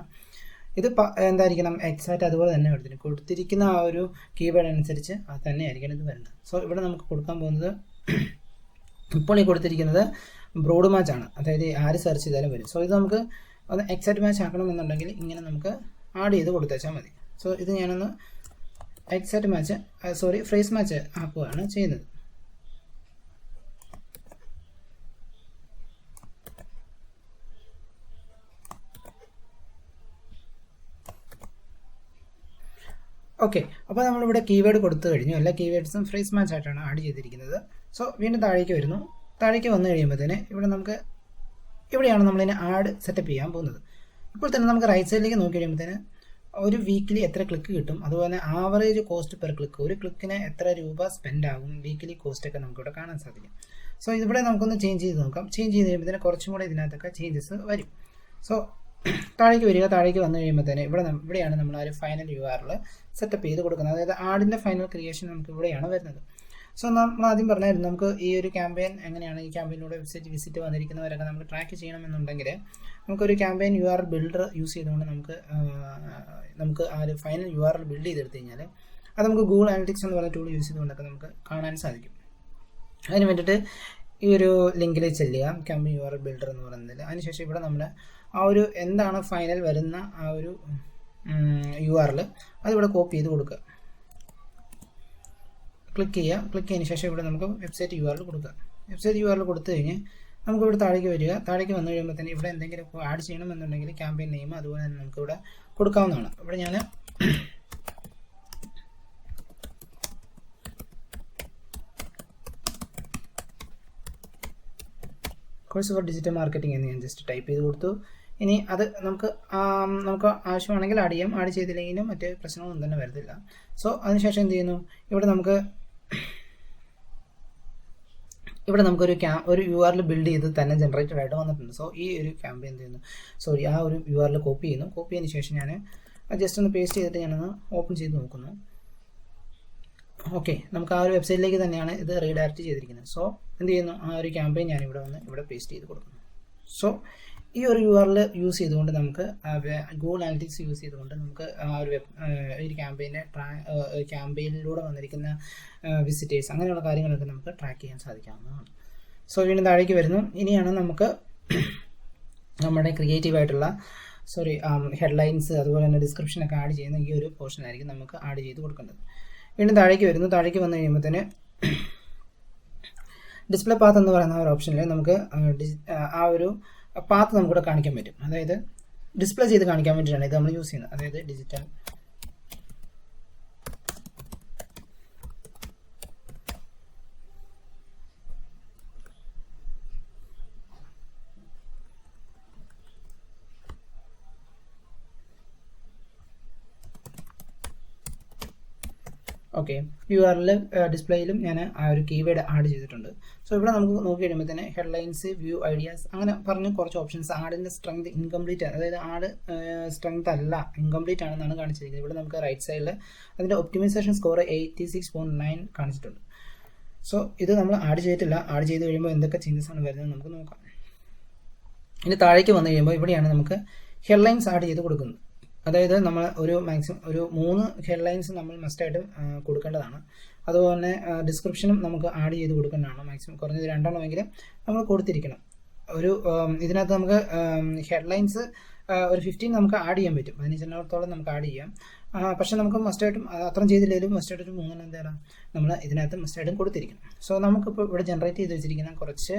ഇത് എന്തായിരിക്കണം, എക്സാക്റ്റ് അതുപോലെ തന്നെ കൊടുത്തിരിക്കുന്ന ആ ഒരു കീവേഡ് അനുസരിച്ച് അത് തന്നെ ആയിരിക്കണം ഇത് വരേണ്ടത്. സോ ഇവിടെ നമുക്ക് കൊടുക്കാൻ പോകുന്നത്, ഇപ്പോൾ ഈ കൊടുത്തിരിക്കുന്നത് ബ്രോഡ് മാച്ച് ആണ്. അതായത് ആര് സെർച്ച് ചെയ്താലും വരും. സോ ഇത് നമുക്ക് ഒന്ന് എക്സാക്റ്റ് മാച്ച് ആക്കണമെന്നുണ്ടെങ്കിൽ ഇങ്ങനെ നമുക്ക് ആഡ് ചെയ്ത് കൊടുത്തേച്ചാൽ മതി. സോ ഇത് ഞാനൊന്ന് എക്സാക്റ്റ് മാച്ച് ഫ്രേസ് മാച്ച് ആക്കുകയാണ് ചെയ്യുന്നത്. ഓക്കെ, അപ്പോൾ നമ്മളിവിടെ കീവേഡ് കൊടുത്തു കഴിഞ്ഞു. എല്ലാ കീവേഡ്സും ഫ്രേസ് മാച്ച് ആയിട്ടാണ് ആഡ് ചെയ്തിരിക്കുന്നത്. സോ വീണ്ടും താഴേക്ക് വരുന്നു. താഴേക്ക് വന്നു കഴിയുമ്പോഴത്തേന് ഇവിടെ നമുക്ക് ഇവിടെയാണ് നമ്മളിതിനെ ആഡ് സെറ്റപ്പ് ചെയ്യാൻ പോകുന്നത്. ഇപ്പോൾ തന്നെ നമുക്ക് റൈറ്റ് സൈഡിലേക്ക് നോക്കി കഴിയുമ്പോഴത്തേന് ഒരു വീക്കിലി എത്ര ക്ലിക്ക് കിട്ടും, അതുപോലെ ആവറേജ് കോസ്റ്റ് പെർ ക്ലിക്ക്, ഒരു ക്ലിക്കിന് എത്ര രൂപ സ്പെൻഡ് ആകും, വീക്കിലി കോസ്റ്റൊക്കെ നമുക്കിവിടെ കാണാൻ സാധിക്കും. സോ ഇവിടെ നമുക്കൊന്ന് ചേഞ്ച് ചെയ്ത് നോക്കാം. ചേഞ്ച് ചെയ്ത് കഴിയുമ്പോഴത്തേന് കുറച്ചും കൂടെ ഇതിനകത്തൊക്കെ ചേഞ്ചസ് വരും. സോ താഴേക്ക് വരിക, താഴേക്ക് വന്നു കഴിയുമ്പോഴത്തേന് ഇവിടെയാണ് നമ്മൾ ആ ഒരു ഫൈനൽ URL സെറ്റപ്പ് ചെയ്ത് കൊടുക്കുന്നത്. അതായത് ആഡിൻ്റെ ഫൈനൽ ക്രിയേഷൻ നമുക്ക് ഇവിടെയാണ് വരുന്നത്. സോ നമ്മൾ ആദ്യം പറഞ്ഞായിരുന്നു നമുക്ക് ഈ ഒരു ക്യാമ്പയിൻ എങ്ങനെയാണ്, ഈ ക്യാമ്പയിനിലൂടെ വെബ്സൈറ്റ് വിസിറ്റ് വന്നിരിക്കുന്നവരൊക്കെ നമുക്ക് ട്രാക്ക് ചെയ്യണമെന്നുണ്ടെങ്കിൽ നമുക്കൊരു ക്യാമ്പയിൻ URL ബിൽഡർ യൂസ് ചെയ്തുകൊണ്ട് നമുക്ക് ആ ഒരു ഫൈനൽ URL ബിൽഡ് ചെയ്തെടുത്ത് കഴിഞ്ഞാൽ അത് നമുക്ക് ഗൂഗിൾ അനലിറ്റിക്സ് എന്ന് പറയുന്ന ടൂൾ യൂസ് ചെയ്തുകൊണ്ടൊക്കെ നമുക്ക് കാണാൻ സാധിക്കും. അതിന് വേണ്ടിയിട്ട് ഈ ഒരു ലിങ്കിൽ ചെല്ലുക, ക്യാമ്പയിൻ URL ബിൽഡർ എന്ന് പറയുന്നതിൽ. അതിനുശേഷം ഇവിടെ നമ്മൾ ആ ഒരു എന്താണ് ഫൈനൽ വരുന്ന ആ ഒരു URL അതിവിടെ കോപ്പി ചെയ്ത് കൊടുക്കുക. ക്ലിക്ക് ചെയ്യുക. ക്ലിക്ക് ചെയ്തതിന് ശേഷം ഇവിടെ നമുക്ക് വെബ്സൈറ്റ് URL കൊടുക്കുക. വെബ്സൈറ്റ് URL കൊടുത്തു കഴിഞ്ഞ് നമുക്കിവിടെ താഴേക്ക് വരിക. താഴേക്ക് വന്നു കഴിയുമ്പോൾ തന്നെ ഇവിടെ എന്തെങ്കിലും ആഡ് ചെയ്യണമെന്നുണ്ടെങ്കിൽ ക്യാമ്പയിൻ നെയിം അതുപോലെ തന്നെ നമുക്കിവിടെ കൊടുക്കാവുന്നതാണ്. ഇവിടെ ഞാൻ കോഴ്സ് ഫോർ ഡിജിറ്റൽ മാർക്കറ്റിംഗ് എന്ന് ഞാൻ ജസ്റ്റ് ടൈപ്പ് ചെയ്ത് കൊടുത്തു. ഇനി അത് നമുക്ക് ആവശ്യമാണെങ്കിൽ ആഡ് ചെയ്യാം, ആഡ് ചെയ്തില്ലെങ്കിലും മറ്റേ പ്രശ്നമൊന്നും തന്നെ വരത്തില്ല. സോ അതിനുശേഷം എന്ത് ചെയ്യുന്നു, ഇവിടെ നമുക്കൊരു URL ബിൽഡ് ചെയ്ത് തന്നെ ജനറേറ്റഡ് ആയിട്ട് വന്നിട്ടുണ്ട്. സോ ഈ ഒരു ക്യാമ്പയിൻ എന്ത് ചെയ്യുന്നു, ആ ഒരു URL കോപ്പി ചെയ്യുന്നു. കോപ്പി ചെയ്തതിന് ശേഷം ഞാൻ ജസ്റ്റ് ഒന്ന് പേസ്റ്റ് ചെയ്തിട്ട് ഞാനൊന്ന് ഓപ്പൺ ചെയ്ത് നോക്കുന്നു. ഓക്കെ, നമുക്ക് ആ ഒരു വെബ്സൈറ്റിലേക്ക് തന്നെയാണ് ഇത് റീഡയറക്റ്റ് ചെയ്തിരിക്കുന്നത്. സോ എന്ത് ചെയ്യുന്നു, ആ ഒരു ക്യാമ്പയിൻ ഞാൻ ഇവിടെ പേസ്റ്റ് ചെയ്ത് കൊടുക്കുന്നു. സോ ഈ ഒരു URL യൂസ് ചെയ്തുകൊണ്ട് നമുക്ക് ഗൂഗിൾ അനലിറ്റിക്സ് യൂസ് ചെയ്തുകൊണ്ട് നമുക്ക് ആ ഒരു ക്യാമ്പയിനിലൂടെ വന്നിരിക്കുന്ന വിസിറ്റേഴ്സ് അങ്ങനെയുള്ള കാര്യങ്ങളൊക്കെ നമുക്ക് ട്രാക്ക് ചെയ്യാൻ സാധിക്കാവുന്നതാണ്. സോ വീണ്ടും താഴേക്ക് വരുന്നു. ഇനിയാണ് നമുക്ക് നമ്മുടെ ക്രിയേറ്റീവായിട്ടുള്ള ഹെഡ്ലൈൻസ് അതുപോലെ തന്നെ ഡിസ്ക്രിപ്ഷനൊക്കെ ആഡ് ചെയ്യുന്ന ഈ ഒരു പോർഷനായിരിക്കും നമുക്ക് ആഡ് ചെയ്ത് കൊടുക്കേണ്ടത്. വീണ്ടും താഴേക്ക് വരുന്നു. താഴേക്ക് വന്നു കഴിയുമ്പോൾ തന്നെ ഡിസ്പ്ലേ പാത്ത് എന്ന് പറയുന്ന ഒരു ഓപ്ഷനിൽ നമുക്ക് ആ ഒരു പാത്ത് നമുക്കിവിടെ കാണിക്കാൻ പറ്റും. അതായത് ഡിസ്പ്ലേ ചെയ്ത് കാണിക്കാൻ വേണ്ടിയിട്ടാണ് ഇത് നമ്മൾ യൂസ് ചെയ്യുന്നത്. അതായത് ഡിജിറ്റൽ ഓക്കെ, URL ഡിസ്പ്ലേയിലും ഞാൻ ആ ഒരു കീവേഡ് ആഡ് ചെയ്തിട്ടുണ്ട്. സോ ഇവിടെ നമുക്ക് നോക്കി കഴിയുമ്പോൾ തന്നെ ഹെഡ്ലൈൻസ്, വ്യൂ ഐഡിയാസ് അങ്ങനെ പറഞ്ഞ് കുറച്ച് ഓപ്ഷൻസ്. ആഡിൻ്റെ സ്ട്രെങ്ത് ഇൻകംപ്ലീറ്റ്, അതായത് ആഡ് സ്ട്രെങ്ത് അല്ല, ഇൻകംപ്ലീറ്റ് ആണെന്നാണ് കാണിച്ചിരിക്കുന്നത്. ഇവിടെ നമുക്ക് റൈറ്റ് സൈഡിൽ അതിൻ്റെ ഒപ്റ്റിമൈസേഷൻ സ്കോർ 86.9 കാണിച്ചിട്ടുണ്ട്. സോ ഇത് നമ്മൾ ആഡ് ചെയ്തിട്ടില്ല. ആഡ് ചെയ്ത് കഴിയുമ്പോൾ എന്തൊക്കെ ചേഞ്ചസ് ആണ് വരുന്നത് നമുക്ക് നോക്കാം. ഇനി താഴേക്ക് വന്നു കഴിയുമ്പോൾ ഇവിടെയാണ് നമുക്ക് ഹെഡ്ലൈൻസ് ആഡ് ചെയ്ത് കൊടുക്കുന്നത്. അതായത് നമ്മൾ മാക്സിമം 3 ഹെഡ്ലൈൻസ് നമ്മൾ മസ്റ്റായിട്ട് കൊടുക്കേണ്ടതാണ്. അതുപോലെ തന്നെ ഡിസ്ക്രിപ്ഷനും നമുക്ക് ആഡ് ചെയ്ത് കൊടുക്കേണ്ടതാണ്. മാക്സിമം കുറഞ്ഞത് 2 എണ്ണമെങ്കിലും നമ്മൾ കൊടുത്തിരിക്കണം. ഇതിനകത്ത് നമുക്ക് ഹെഡ്ലൈൻസ് ഒരു 15 നമുക്ക് ആഡ് ചെയ്യാൻ പറ്റും, 15 നമുക്ക് ആഡ് ചെയ്യാം. പക്ഷെ നമുക്ക് മസ്റ്റായിട്ടും അത്രയും ചെയ്തില്ലെങ്കിലും മസ്റ്റായിട്ടൊരു 3 എന്താണ് നമ്മൾ ഇതിനകത്ത് മസ്റ്റായിട്ടും കൊടുത്തിരിക്കണം. സോ നമുക്കിപ്പോൾ ഇവിടെ ജനറേറ്റ് ചെയ്ത് വെച്ചിരിക്കുന്ന കുറച്ച്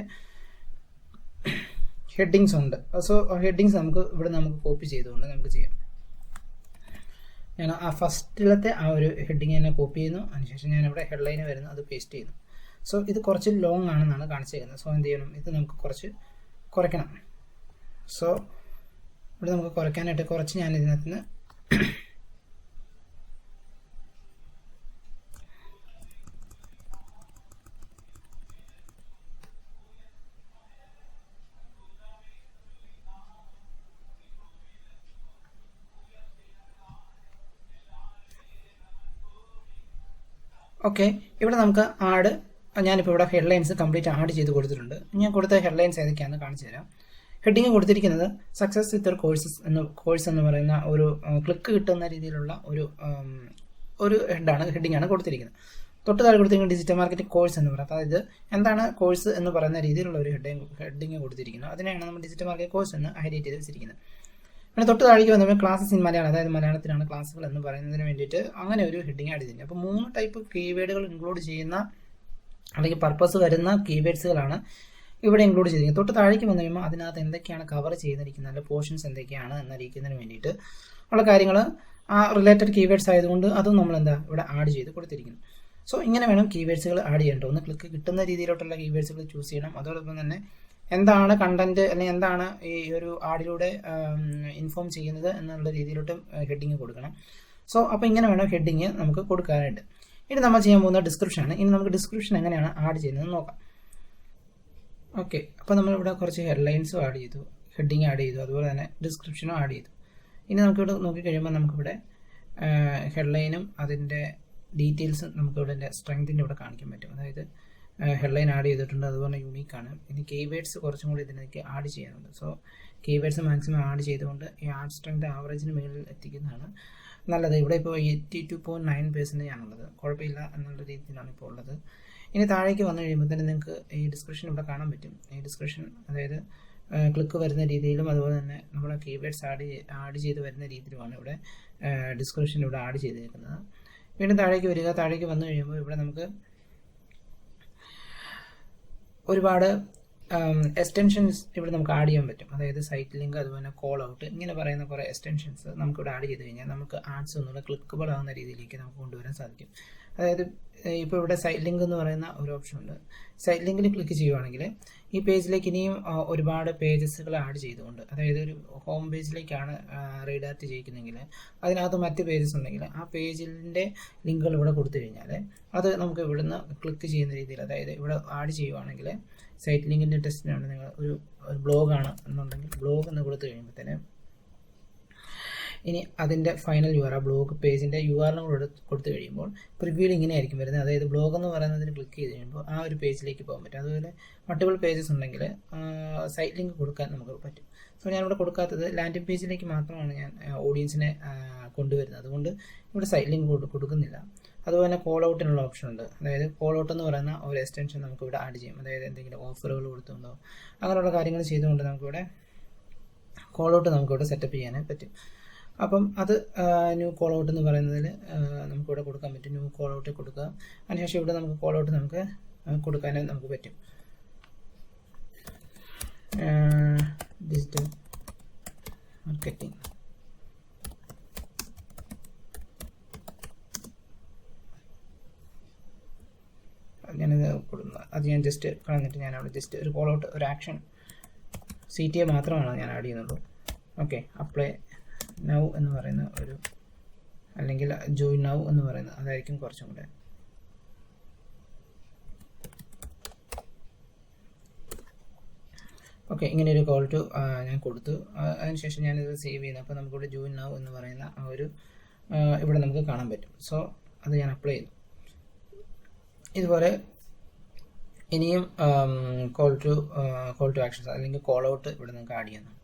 ഹെഡിങ്സ് ഉണ്ട്. സോ ഹെഡിങ്സ് നമുക്ക് കോപ്പി ചെയ്തുകൊണ്ട് നമുക്ക് ചെയ്യാം. ഞാൻ ആ ഫസ്റ്റിലത്തെ ആ ഒരു ഹെഡിങ് തന്നെ കോപ്പി ചെയ്യുന്നു. അതിനുശേഷം ഞാനിവിടെ ഹെഡ്ലൈന് വരുന്നു, അത് പേസ്റ്റ് ചെയ്യുന്നു. സോ ഇത് കുറച്ച് ലോങ് ആണെന്നാണ് കാണിച്ചിരിക്കുന്നത്. സോ എന്ത് ചെയ്യണം, ഇത് നമുക്ക് കുറച്ച് കുറയ്ക്കണം. സോ ഇവിടെ നമുക്ക് കുറയ്ക്കാനായിട്ട് കുറച്ച് ഞാൻ ഇതിനകത്ത് നിന്ന് ഓക്കെ, ഇവിടെ നമുക്ക് ഞാനിപ്പോൾ ഇവിടെ ഹെഡ്ലൈൻസ് കംപ്ലീറ്റ് ആഡ് ചെയ്ത് കൊടുത്തിട്ടുണ്ട്. ഞാൻ കൊടുത്ത ഹെഡ്ലൈൻസ് ഏതൊക്കെയാണെന്ന് കാണിച്ചു തരാം. ഹെഡിങ് കൊടുത്തിരിക്കുന്നത് സക്സസ് വിത്ത് കോഴ്സ് എന്ന് പറയുന്ന ഒരു ക്ലിക്ക് കിട്ടുന്ന രീതിയിലുള്ള ഒരു ഹെഡിങ്ങാണ് കൊടുത്തിരിക്കുന്നത്. തൊട്ട് താഴെ കൊടുത്തിരിക്കുന്നത് ഡിജിറ്റൽ മാർക്കറ്റിംഗ് കോഴ്സ് എന്ന് പറയുന്നത്. അതായത് എന്താണ് കോഴ്സ് എന്ന് പറയുന്ന രീതിയിലുള്ള ഒരു ഹെഡിങ് കൊടുത്തിരിക്കുന്നത്. അതിനെയാണ് നമ്മൾ ഡിജിറ്റൽ മാർക്കറ്റിംഗ് കോഴ്സ് എന്ന് ഹൈലൈറ്റ് ചെയ്ത് വെച്ചിരിക്കുന്നത്. പിന്നെ തൊട്ട് താഴേക്ക് വന്നപ്പോൾ ക്ലാസ്സസ് ഇൻ മലയാളം, അതായത് മലയാളത്തിലാണ് ക്ലാസ്സുകൾ എന്ന് പറയുന്നതിന് വേണ്ടിയിട്ട് അങ്ങനെ ഒരു ഹെഡിങ് ആഡ് ചെയ്തിട്ടുണ്ട്. അപ്പോൾ 3 ടൈപ്പ് കീവേഡുകൾ ഇൻക്ലൂഡ് ചെയ്യുന്ന അല്ലെങ്കിൽ പർപ്പസ് വരുന്ന കീവേഡ്സുകളാണ് ഇവിടെ ഇൻക്ലൂഡ് ചെയ്തിരിക്കുന്നത്. തൊട്ട് താഴേക്ക് വന്നു കഴിയുമ്പോൾ അതിനകത്ത് എന്തൊക്കെയാണ് കവർ ചെയ്തിരിക്കുന്നത്, അല്ലെങ്കിൽ പോർഷൻസ് എന്തൊക്കെയാണ് എന്നറിയിക്കുന്നതിന് വേണ്ടിയിട്ട് ഉള്ള കാര്യങ്ങൾ ആ റിലേറ്റഡ് കീവേഡ്സ് ആയതുകൊണ്ട് അതും നമ്മൾ ഇവിടെ ആഡ് ചെയ്ത് കൊടുത്തിരിക്കുന്നു. സോ ഇങ്ങനെ വേണം കീവേഡ്സുകൾ ആഡ് ചെയ്യേണ്ടത്. ഒന്ന് ക്ലിക്ക് കിട്ടുന്ന രീതിയിലോട്ടുള്ള കീവേഡ്സുകൾ ചൂസ് ചെയ്യണം. അതോടൊപ്പം തന്നെ എന്താണ് കണ്ടന്റ് അല്ലെങ്കിൽ എന്താണ് ഈ ഒരു ആഡിലൂടെ ഇൻഫോം ചെയ്യുന്നത് എന്നുള്ള രീതിയിലോട്ട് ഹെഡിങ് കൊടുക്കണം. സോ അപ്പോൾ ഇങ്ങനെ വേണം ഹെഡിങ് നമുക്ക് കൊടുക്കാനായിട്ട്. ഇനി നമ്മൾ ചെയ്യാൻ പോകുന്ന ഡിസ്ക്രിപ്ഷനാണ്. ഇനി നമുക്ക് ഡിസ്ക്രിപ്ഷൻ എങ്ങനെയാണ് ആഡ് ചെയ്യുന്നത് നോക്കാം. ഓക്കെ, അപ്പോൾ നമ്മളിവിടെ കുറച്ച് ഹെഡ്ലൈൻസും ആഡ് ചെയ്തു, ഹെഡിങ് ആഡ് ചെയ്തു, അതുപോലെ തന്നെ ഡിസ്ക്രിപ്ഷനും ആഡ് ചെയ്തു. ഇനി നമുക്കിവിടെ നോക്കിക്കഴിയുമ്പോൾ നമുക്കിവിടെ ഹെഡ്ലൈനും അതിൻ്റെ ഡീറ്റെയിൽസും നമുക്കിവിടെ സ്ട്രെങ്തിൻ്റെ ഇവിടെ കാണിക്കാൻ പറ്റും. അതായത് ഹെഡ്ലൈൻ ആഡ് ചെയ്തിട്ടുണ്ട്, അതുപോലെ യൂണീക്കാണ്. ഇനി കീവേഡ്സ് കുറച്ചും കൂടി ഇതിലേക്ക് ആഡ് ചെയ്യാനുണ്ട്. സോ കീവേഡ്സ് മാക്സിമം ആഡ് ചെയ്തുകൊണ്ട് ഈ ആഡ് സ്ട്രെങ്ത് ആവറേജിന് മുകളിൽ എത്തിക്കുന്നതാണ് നല്ലത്. ഇവിടെ ഇപ്പോൾ 82.9% ആണുള്ളത്, കുഴപ്പമില്ല എന്നുള്ള രീതിയിലാണ് ഇപ്പോൾ ഉള്ളത്. ഇനി താഴേക്ക് വന്നു കഴിയുമ്പോൾ തന്നെ നിങ്ങൾക്ക് ഈ ഡിസ്ക്രിപ്ഷൻ ഇവിടെ കാണാൻ പറ്റും. ഈ ഡിസ്ക്രിപ്ഷൻ അതായത് ക്ലിക്ക് വരുന്ന രീതിയിലും അതുപോലെ തന്നെ നമ്മുടെ കീവേഡ്സ് ആഡ് ചെയ്ത് വരുന്ന രീതിയിലുമാണ് ഇവിടെ ഡിസ്ക്രിപ്ഷൻ ഇവിടെ ആഡ് ചെയ്തിരിക്കുന്നത്. വീണ്ടും താഴേക്ക് വരിക. താഴേക്ക് വന്നു കഴിയുമ്പോൾ ഇവിടെ നമുക്ക് ഒരുപാട് എക്സ്റ്റൻഷൻസ് ഇവിടെ നമുക്ക് ആഡ് ചെയ്യാൻ പറ്റും. അതായത് സൈറ്റ് ലിങ്ക്, അതുപോലെ കോൾ ഔട്ട്, ഇങ്ങനെ പറയുന്ന കുറേ എക്സ്റ്റൻഷൻസ് നമുക്കിവിടെ ആഡ് ചെയ്ത് കഴിഞ്ഞാൽ നമുക്ക് ആഡ്സ് ഒന്നുകൂടെ ക്ലിക്കബിൾ ആവുന്ന രീതിയിലേക്ക് നമുക്ക് കൊണ്ടുവരാൻ സാധിക്കും. അതായത് ഇപ്പോൾ ഇവിടെ സൈറ്റ് ലിങ്ക് എന്ന് പറയുന്ന ഒരു ഓപ്ഷൻ ഉണ്ട്. സൈറ്റ് ലിങ്കിൽ ക്ലിക്ക് ചെയ്യുവാണെങ്കിൽ ഈ പേജിലേക്ക് ഇനിയും ഒരുപാട് പേജസുകൾ ആഡ് ചെയ്തുകൊണ്ട്, അതായത് ഒരു ഹോം പേജിലേക്കാണ് റീഡയറക്റ്റ് ചെയ്യിക്കുന്നതെങ്കിൽ അതിനകത്ത് മറ്റ് പേജസ് ഉണ്ടെങ്കിൽ ആ പേജിൻ്റെ ലിങ്കുകൾ ഇവിടെ കൊടുത്തു കഴിഞ്ഞാൽ അത് നമുക്ക് ഇവിടുന്ന് ക്ലിക്ക് ചെയ്യുന്ന രീതിയിൽ, അതായത് ഇവിടെ ആഡ് ചെയ്യുവാണെങ്കിൽ സൈറ്റ് ലിങ്കിൻ്റെ ടെസ്റ്റിനാണ് നിങ്ങൾ ഒരു ബ്ലോഗാണ് എന്നുണ്ടെങ്കിൽ ബ്ലോഗ് എന്ന് കൊടുത്തു കഴിയുമ്പോഴത്തേന് ഇനി അതിൻ്റെ ഫൈനൽ യു ആർ ആ ബ്ലോഗ് പേജിൻ്റെ URL കൊടുത്തു കഴിയുമ്പോൾ പ്രിവ്യൂവിൽ ഇങ്ങനെ ആയിരിക്കും വരുന്നത്. അതായത് ബ്ലോഗ് എന്ന് പറയുന്നതിന് ക്ലിക്ക് ചെയ്ത് കഴിയുമ്പോൾ ആ ഒരു പേജിലേക്ക് പോകാൻ പറ്റും. അതുപോലെ മൾട്ടിപ്പിൾ പേജസ് ഉണ്ടെങ്കിൽ സൈറ്റ് ലിങ്ക് കൊടുക്കാൻ നമുക്ക് പറ്റും. സോ ഞാനിവിടെ കൊടുക്കാത്തത് ലാൻഡിംഗ് പേജിലേക്ക് മാത്രമാണ് ഞാൻ ഓഡിയൻസിനെ കൊണ്ടുവരുന്നത്, അതുകൊണ്ട് ഇവിടെ സൈറ്റ് ലിങ്ക് കൊടുക്കുന്നില്ല. അതുപോലെ കോൾ ഔട്ടിനുള്ള ഓപ്ഷൻ ഉണ്ട്. അതായത് കോൾ ഔട്ട് എന്ന് പറയുന്ന ഒരു എക്സ്റ്റൻഷൻ നമുക്ക് ഇവിടെ ആഡ് ചെയ്യും. അതായത് എന്തെങ്കിലും ഓഫറുകൾ കൊടുത്തുകൊണ്ടോ അങ്ങനെയുള്ള കാര്യങ്ങൾ ചെയ്തുകൊണ്ട് നമുക്കിവിടെ കോൾ ഔട്ട് നമുക്കിവിടെ സെറ്റപ്പ് ചെയ്യാനായി പറ്റും. അപ്പം അത് ന്യൂ കോൾ ഔട്ട് എന്ന് പറയുന്നതിൽ നമുക്കിവിടെ കൊടുക്കാൻ പറ്റും. ന്യൂ കോൾ ഔട്ട് കൊടുക്കുക. അതിനുശേഷം ഇവിടെ നമുക്ക് കോൾ ഔട്ട് നമുക്ക് കൊടുക്കാനും നമുക്ക് പറ്റും. ഡിജിറ്റൽ മാർക്കറ്റിംഗ്, ഞാനിത് കൊടുക്കുന്നത് അത് ഞാൻ ജസ്റ്റ് കളഞ്ഞിട്ട് ഞാൻ അവിടെ ജസ്റ്റ് ഒരു കോൾ ഔട്ട്, ഒരു ആക്ഷൻ CTA മാത്രമാണ് ഞാൻ ആഡ് ചെയ്യുന്നുള്ളൂ. ഓക്കെ, അപ്ലൈ നൗ എന്ന് പറയുന്ന ഒരു, അല്ലെങ്കിൽ ജോയിൻ നൗ എന്ന് പറയുന്നത് അതായിരിക്കും കുറച്ചും കൂടെ. ഓക്കെ, ഇങ്ങനെ ഒരു കോൾ ടു ഞാൻ കൊടുത്തു. അതിനുശേഷം ഞാനിത് സേവ് ചെയ്യുന്നു. അപ്പോൾ നമുക്കിവിടെ ജോയിൻ നൗ എന്ന് പറയുന്ന ആ ഒരു ഇവിടെ നമുക്ക് കാണാൻ പറ്റും. സോ അത് ഞാൻ അപ്ലൈ ചെയ്തു. ഇതുപോലെ ഇനിയും കോൾ ടു ആക്ഷൻസ് അല്ലെങ്കിൽ കോൾ ഔട്ട് ഇവിടെ നിങ്ങൾക്ക് ആഡ് ചെയ്യുന്നതാണ്.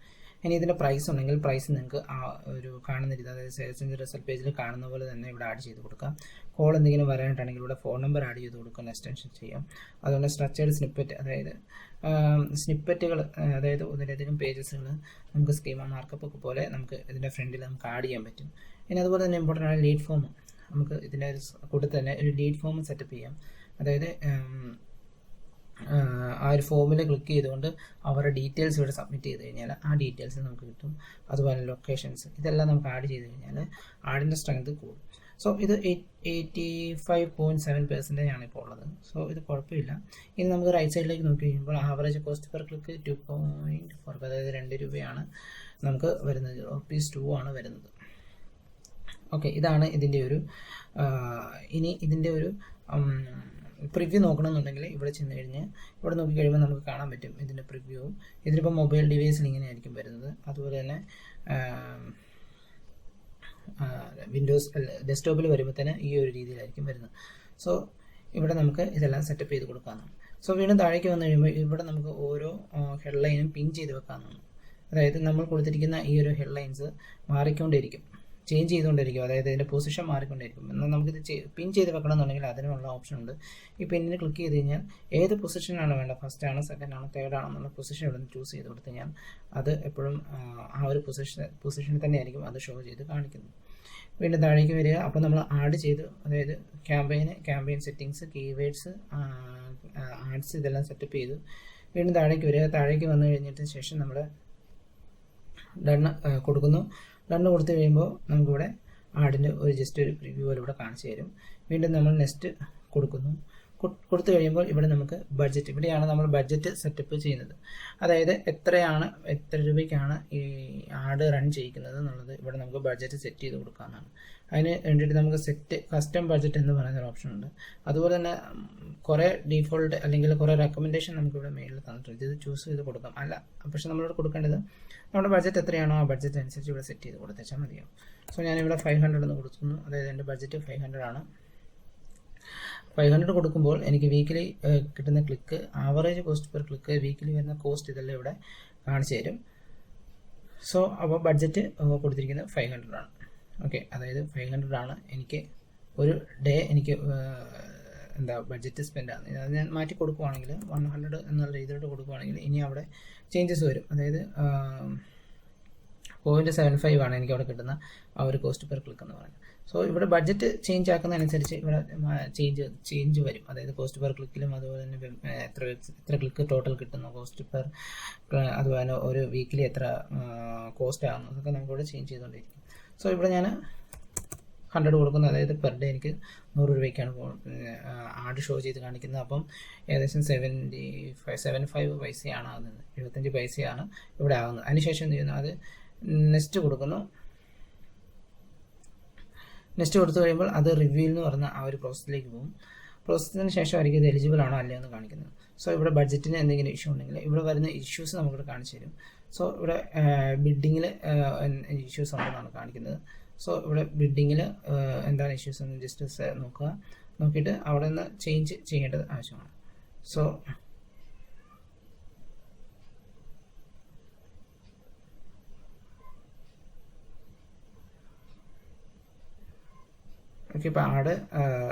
ഇനി ഇതിൻ്റെ പ്രൈസ് ഉണ്ടെങ്കിൽ പ്രൈസ് നിങ്ങൾക്ക് ആ ഒരു കാണുന്ന രീതി, അതായത് സെയിൽസിൻ്റെ റിസൾട്ട് പേജിൽ കാണുന്ന പോലെ തന്നെ ഇവിടെ ആഡ് ചെയ്ത് കൊടുക്കാം. കോൾ എന്തെങ്കിലും വരാനായിട്ടാണെങ്കിൽ ഇവിടെ ഫോൺ നമ്പർ ആഡ് ചെയ്ത് കൊടുക്കുന്ന എക്സ്റ്റൻഷൻ ചെയ്യാം. അതുകൊണ്ട് സ്ട്രക്ചേർഡ് സ്നിപ്പറ്റ്, അതായത് സ്നിപ്പറ്റുകൾ, അതായത് ഒന്നിലധികം പേജസുകൾ നമുക്ക് സ്കീമ മാർക്കപ്പ് ഒക്കെ പോലെ നമുക്ക് ഇതിൻ്റെ ഫ്രണ്ടിൽ നമുക്ക് ആഡ് ചെയ്യാൻ പറ്റും. ഇനി അതുപോലെ തന്നെ ഇമ്പോർട്ടൻ്റ് ആണ് ലീഡ് ഫോം. നമുക്ക് ഇതിൻ്റെ കൂട്ടത്തിൽ തന്നെ ഒരു ലീഡ് ഫോം സെറ്റപ്പ് ചെയ്യാം. അതായത് ആ ഒരു ഫോമിൽ ക്ലിക്ക് ചെയ്തുകൊണ്ട് അവരുടെ ഡീറ്റെയിൽസ് ഇവിടെ സബ്മിറ്റ് ചെയ്ത് കഴിഞ്ഞാൽ ആ ഡീറ്റെയിൽസ് നമുക്ക് കിട്ടും. അതുപോലെ ലൊക്കേഷൻസ്, ഇതെല്ലാം നമുക്ക് ആഡ് ചെയ്ത് കഴിഞ്ഞാൽ ആഡിൻ്റെ സ്ട്രെങ്ത് കൂടും. സോ ഇത് 85.7% ആണ് ഇപ്പോൾ ഉള്ളത്. സോ ഇത് കുഴപ്പമില്ല. ഇനി നമുക്ക് റൈറ്റ് സൈഡിലേക്ക് നോക്കി കഴിയുമ്പോൾ ആവറേജ് കോസ്റ്റ് പെർ ക്ലിക്ക് 2.4, അതായത് 2 രൂപയാണ് നമുക്ക് വരുന്നത്. ₹2 ആണ് വരുന്നത്. ഓക്കെ, ഇതാണ് ഇതിൻ്റെ ഒരു ഇനി ഇതിൻ്റെ ഒരു പ്രിവ്യൂ നോക്കണമെന്നുണ്ടെങ്കിൽ ഇവിടെ ചെന്ന് കഴിഞ്ഞ് ഇവിടെ നോക്കിക്കഴിയുമ്പോൾ നമുക്ക് കാണാൻ പറ്റും ഇതിൻ്റെ പ്രിവ്യൂവും. ഇതിലിപ്പോൾ മൊബൈൽ ഡിവൈസിൽ ഇങ്ങനെയായിരിക്കും വരുന്നത്. അതുപോലെ തന്നെ വിൻഡോസ് ഡെസ്ക്ടോപ്പിൽ വരുമ്പോൾ തന്നെ ഈ ഒരു രീതിയിലായിരിക്കും വരുന്നത്. സോ ഇവിടെ നമുക്ക് ഇതെല്ലാം സെറ്റപ്പ് ചെയ്ത് കൊടുക്കാവുന്നതാണ്. സോ വീണ്ടും താഴേക്ക് വന്നു കഴിയുമ്പോൾ ഇവിടെ നമുക്ക് ഓരോ ഹെഡ്ലൈനും പിൻ ചെയ്ത് വെക്കാവുന്നതാണ്. അതായത് നമ്മൾ കൊടുത്തിരിക്കുന്ന ഈ ഒരു ഹെഡ്ലൈൻസ് മാറിക്കൊണ്ടിരിക്കും, ചേഞ്ച് ചെയ്തുകൊണ്ടിരിക്കും. അതായത് ഇതിൻ്റെ പൊസിഷൻ മാറിക്കൊണ്ടിരിക്കും. എന്നാൽ നമുക്കിത് പിൻ ചെയ്ത് വെക്കണമെന്നുണ്ടെങ്കിൽ അതിനുള്ള ഓപ്ഷൻ ഉണ്ട്. ഈ പിന്നിന് ക്ലിക്ക് ചെയ്ത് കഴിഞ്ഞാൽ ഏത് പൊസിഷനാണ് വേണ്ടത്, ഫസ്റ്റ് ആണോ സെക്കൻഡ് ആണോ തേർഡ് ആണോ എന്നുള്ള പൊസിഷൻ ഇവിടെ നിന്ന് ചൂസ് ചെയ്ത് കൊടുത്തു കഴിഞ്ഞാൽ അത് എപ്പോഴും ആ ഒരു പൊസിഷനിൽ തന്നെയായിരിക്കും അത് ഷോ ചെയ്ത് കാണിക്കുന്നത്. വീണ്ടും താഴേക്ക് വരിക. അപ്പോൾ നമ്മൾ ആഡ് ചെയ്ത്, അതായത് ക്യാമ്പയിൻ സെറ്റിങ്സ്, കീവേഡ്സ്, ആഡ്സ് ഇതെല്ലാം സെറ്റപ്പ് ചെയ്തു. വീണ്ടും താഴേക്ക് വരിക. താഴേക്ക് വന്നു കഴിഞ്ഞിട്ട് ശേഷം നമ്മൾ ഡൺ കൊടുക്കുന്നു. ഡണ്ണ് കൊടുത്തു കഴിയുമ്പോൾ നമുക്കിവിടെ ആഡിൻ്റെ ഒരു ജസ്റ്റ് ഒരു പ്രിവ്യൂ പോലെ ഇവിടെ കാണിച്ചു തരും. വീണ്ടും നമ്മൾ നെക്സ്റ്റ് കൊടുക്കുന്നു. കൊടുത്തു കഴിയുമ്പോൾ ഇവിടെ നമുക്ക് ബഡ്ജറ്റ്, ഇവിടെയാണ് നമ്മൾ ബഡ്ജറ്റ് സെറ്റപ്പ് ചെയ്യുന്നത്. അതായത് എത്ര രൂപയ്ക്കാണ് ഈ ആഡ് റൺ ചെയ്യിക്കുന്നത് എന്നുള്ളത് ഇവിടെ നമുക്ക് ബഡ്ജറ്റ് സെറ്റ് ചെയ്ത് കൊടുക്കാവുന്നതാണ്. അതിന് വേണ്ടിയിട്ട് നമുക്ക് കസ്റ്റം ബഡ്ജറ്റ് എന്ന് പറയുന്ന ഒരു ഓപ്ഷൻ ഉണ്ട്. അതുപോലെ തന്നെ കുറേ ഡീഫോൾട്ട് അല്ലെങ്കിൽ കുറേ റെക്കമെൻഡേഷൻ നമുക്കിവിടെ മെയിലിൽ തന്നിട്ടുണ്ട്. ഇത് ചൂസ് ചെയ്ത് കൊടുക്കാം. പക്ഷേ നമ്മളിവിടെ കൊടുക്കേണ്ടത് നമ്മുടെ ബഡ്ജറ്റ് എത്രയാണോ ആ ബഡ്ജറ്റ് അനുസരിച്ച് ഇവിടെ സെറ്റ് ചെയ്ത് കൊടുത്തേച്ചാൽ മതിയാവും. സോ ഞാനിവിടെ 500 എന്ന് കൊടുക്കുന്നു. അതായത് എൻ്റെ ബഡ്ജറ്റ് 500 ആണ്. 500 കൊടുക്കുമ്പോൾ എനിക്ക് വീക്കിലി കിട്ടുന്ന click, average cost per click, weekly വരുന്ന കോസ്റ്റ് ഇതെല്ലാം ഇവിടെ കാണിച്ചു തരും. സോ അപ്പോൾ ബഡ്ജറ്റ് കൊടുത്തിരിക്കുന്നത് 500 ആണ്. ഓക്കെ, അതായത് 500 ആണ് എനിക്ക് ഒരു ഡേ എനിക്ക് ബഡ്ജറ്റ് സ്പെൻഡ് ആണ്. അത് ഞാൻ മാറ്റി കൊടുക്കുവാണെങ്കിൽ 100 എന്നുള്ള രീതിയിലോട്ട് കൊടുക്കുവാണെങ്കിൽ ഇനി അവിടെ ചേഞ്ചസ് വരും. അതായത് 0.75 ആണ് എനിക്ക് അവിടെ കിട്ടുന്ന ആ ഒരു കോസ്റ്റ് പെർ ക്ലിക്ക് എന്ന് പറയുന്നത്. സോ ഇവിടെ ബഡ്ജറ്റ് ചേഞ്ച് ആക്കുന്നതനുസരിച്ച് ഇവിടെ ചേഞ്ച് വരും. അതായത് കോസ്റ്റ് പെർ ക്ലിക്കിലും അതുപോലെ തന്നെ എത്ര ക്ലിക്ക് ടോട്ടൽ കിട്ടുന്നു, കോസ്റ്റ് പെർ, അതുപോലെ തന്നെ ഒരു വീക്കിലി എത്ര കോസ്റ്റ് ആകുന്നു, അതൊക്കെ നമുക്കിവിടെ ചേഞ്ച് ചെയ്തുകൊണ്ടിരിക്കും. സോ ഇവിടെ ഞാൻ 100 കൊടുക്കുന്നത്, അതായത് പെർ ഡേ എനിക്ക് 100 രൂപയ്ക്കാണ് ആഡ് ഷോ ചെയ്ത് കാണിക്കുന്നത്. അപ്പം ഏകദേശം 75 പൈസയാണ് ആകുന്നത്, 75 പൈസയാണ് ഇവിടെ ആകുന്നത്. അതിനുശേഷം എന്ത് ചെയ്യുന്നു, അത് നെക്സ്റ്റ് കൊടുക്കുന്നു. നെക്സ്റ്റ് കൊടുത്തു കഴിയുമ്പോൾ അത് റിവ്യൂ എന്ന് പറഞ്ഞ ആ ഒരു പ്രോസസ്സിലേക്ക് പോകും. പ്രോസസ്സിന് ശേഷമായിരിക്കും ഇത് എലിജിബിൾ ആണോ അല്ലയോ എന്ന് കാണിക്കുന്നത്. സോ ഇവിടെ ബഡ്ജറ്റിന് എന്തെങ്കിലും ഇഷ്യൂ ഉണ്ടെങ്കിൽ ഇവിടെ വരുന്ന ഇഷ്യൂസ് നമുക്കിവിടെ കാണിച്ചു തരും. സോ ഇവിടെ ബിഡിങ്ങിൽ ഇഷ്യൂസ് ഉണ്ടെന്നാണ് കാണിക്കുന്നത്. സോ ഇവിടെ ബിഡിങ്ങിൽ എന്താണ് ഇഷ്യൂസ് എന്ന് ജസ്റ്റ് നോക്കുക. നോക്കിയിട്ട് അവിടെ നിന്ന് ചേഞ്ച് ചെയ്യേണ്ടത് ആവശ്യമാണ്. സോ ഓക്കെ, ഇപ്പോൾ ആഡ്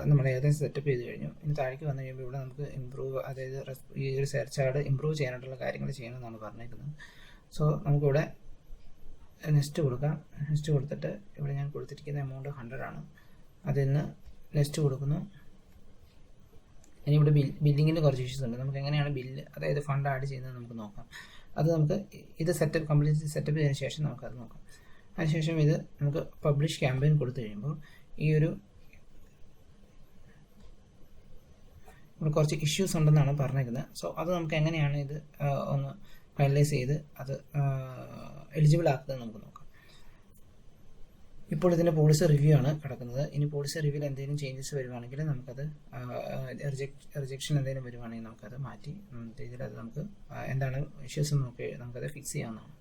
നമ്മൾ ഏകദേശം സെറ്റപ്പ് ചെയ്ത് കഴിഞ്ഞു. ഇനി താഴേക്ക് വന്നു കഴിയുമ്പോൾ ഇവിടെ നമുക്ക് ഇമ്പ്രൂവ്, അതായത് ഈ ഒരു സെർച്ച് ആഡ് ഇമ്പ്രൂവ് ചെയ്യാനായിട്ടുള്ള കാര്യങ്ങൾ ചെയ്യണമെന്നാണ് പറഞ്ഞേക്കുന്നത്. സോ നമുക്കിവിടെ നെക്സ്റ്റ് കൊടുക്കാം. നെക്സ്റ്റ് കൊടുത്തിട്ട് ഇവിടെ ഞാൻ കൊടുത്തിരിക്കുന്ന എമൗണ്ട് 100 ആണ്. അതിൽ നിന്ന് നെക്സ്റ്റ് കൊടുക്കുന്നു. ഇനി ഇവിടെ ബില്ലിങ്ങിൻ്റെ കുറച്ച് ഇഷ്യൂസ് ഉണ്ട്. നമുക്ക് എങ്ങനെയാണ് ബില്ല്, അതായത് ഫണ്ട് ആഡ് ചെയ്യുന്നത് നമുക്ക് നോക്കാം. അത് നമുക്ക് ഇത് കംപ്ലീറ്റ് സെറ്റപ്പ് ചെയ്തതിന് ശേഷം നമുക്കത് നോക്കാം. അതിനുശേഷം ഇത് നമുക്ക് പബ്ലിഷ് ക്യാമ്പയിൻ കൊടുത്തു കഴിയുമ്പോൾ ഈ ഒരു ഇവിടെ കുറച്ച് ഇഷ്യൂസ് ഉണ്ടെന്നാണ് പറഞ്ഞേക്കുന്നത്. സോ അത് നമുക്ക് എങ്ങനെയാണ് ഇത് ഒന്ന് ഫൈനലൈസ് ചെയ്ത് അത് എലിജിബിൾ ആക്കുന്നത് നമുക്ക് നോക്കാം. ഇപ്പോൾ ഇതിൻ്റെ പോളിസി റിവ്യൂ ആണ് കിടക്കുന്നത്. ഇനി പോളിസി റിവ്യൂവിൽ എന്തെങ്കിലും ചേഞ്ചസ് വരുവാണെങ്കിൽ നമുക്കത് റിജക്ഷൻ എന്തെങ്കിലും വരുവാണെങ്കിൽ നമുക്കത് മാറ്റി രീതിയിൽ അത് നമുക്ക് എന്താണ് ഇഷ്യൂസ് നോക്കി നമുക്കത് ഫിക്സ് ചെയ്യാവുന്നതാണ്.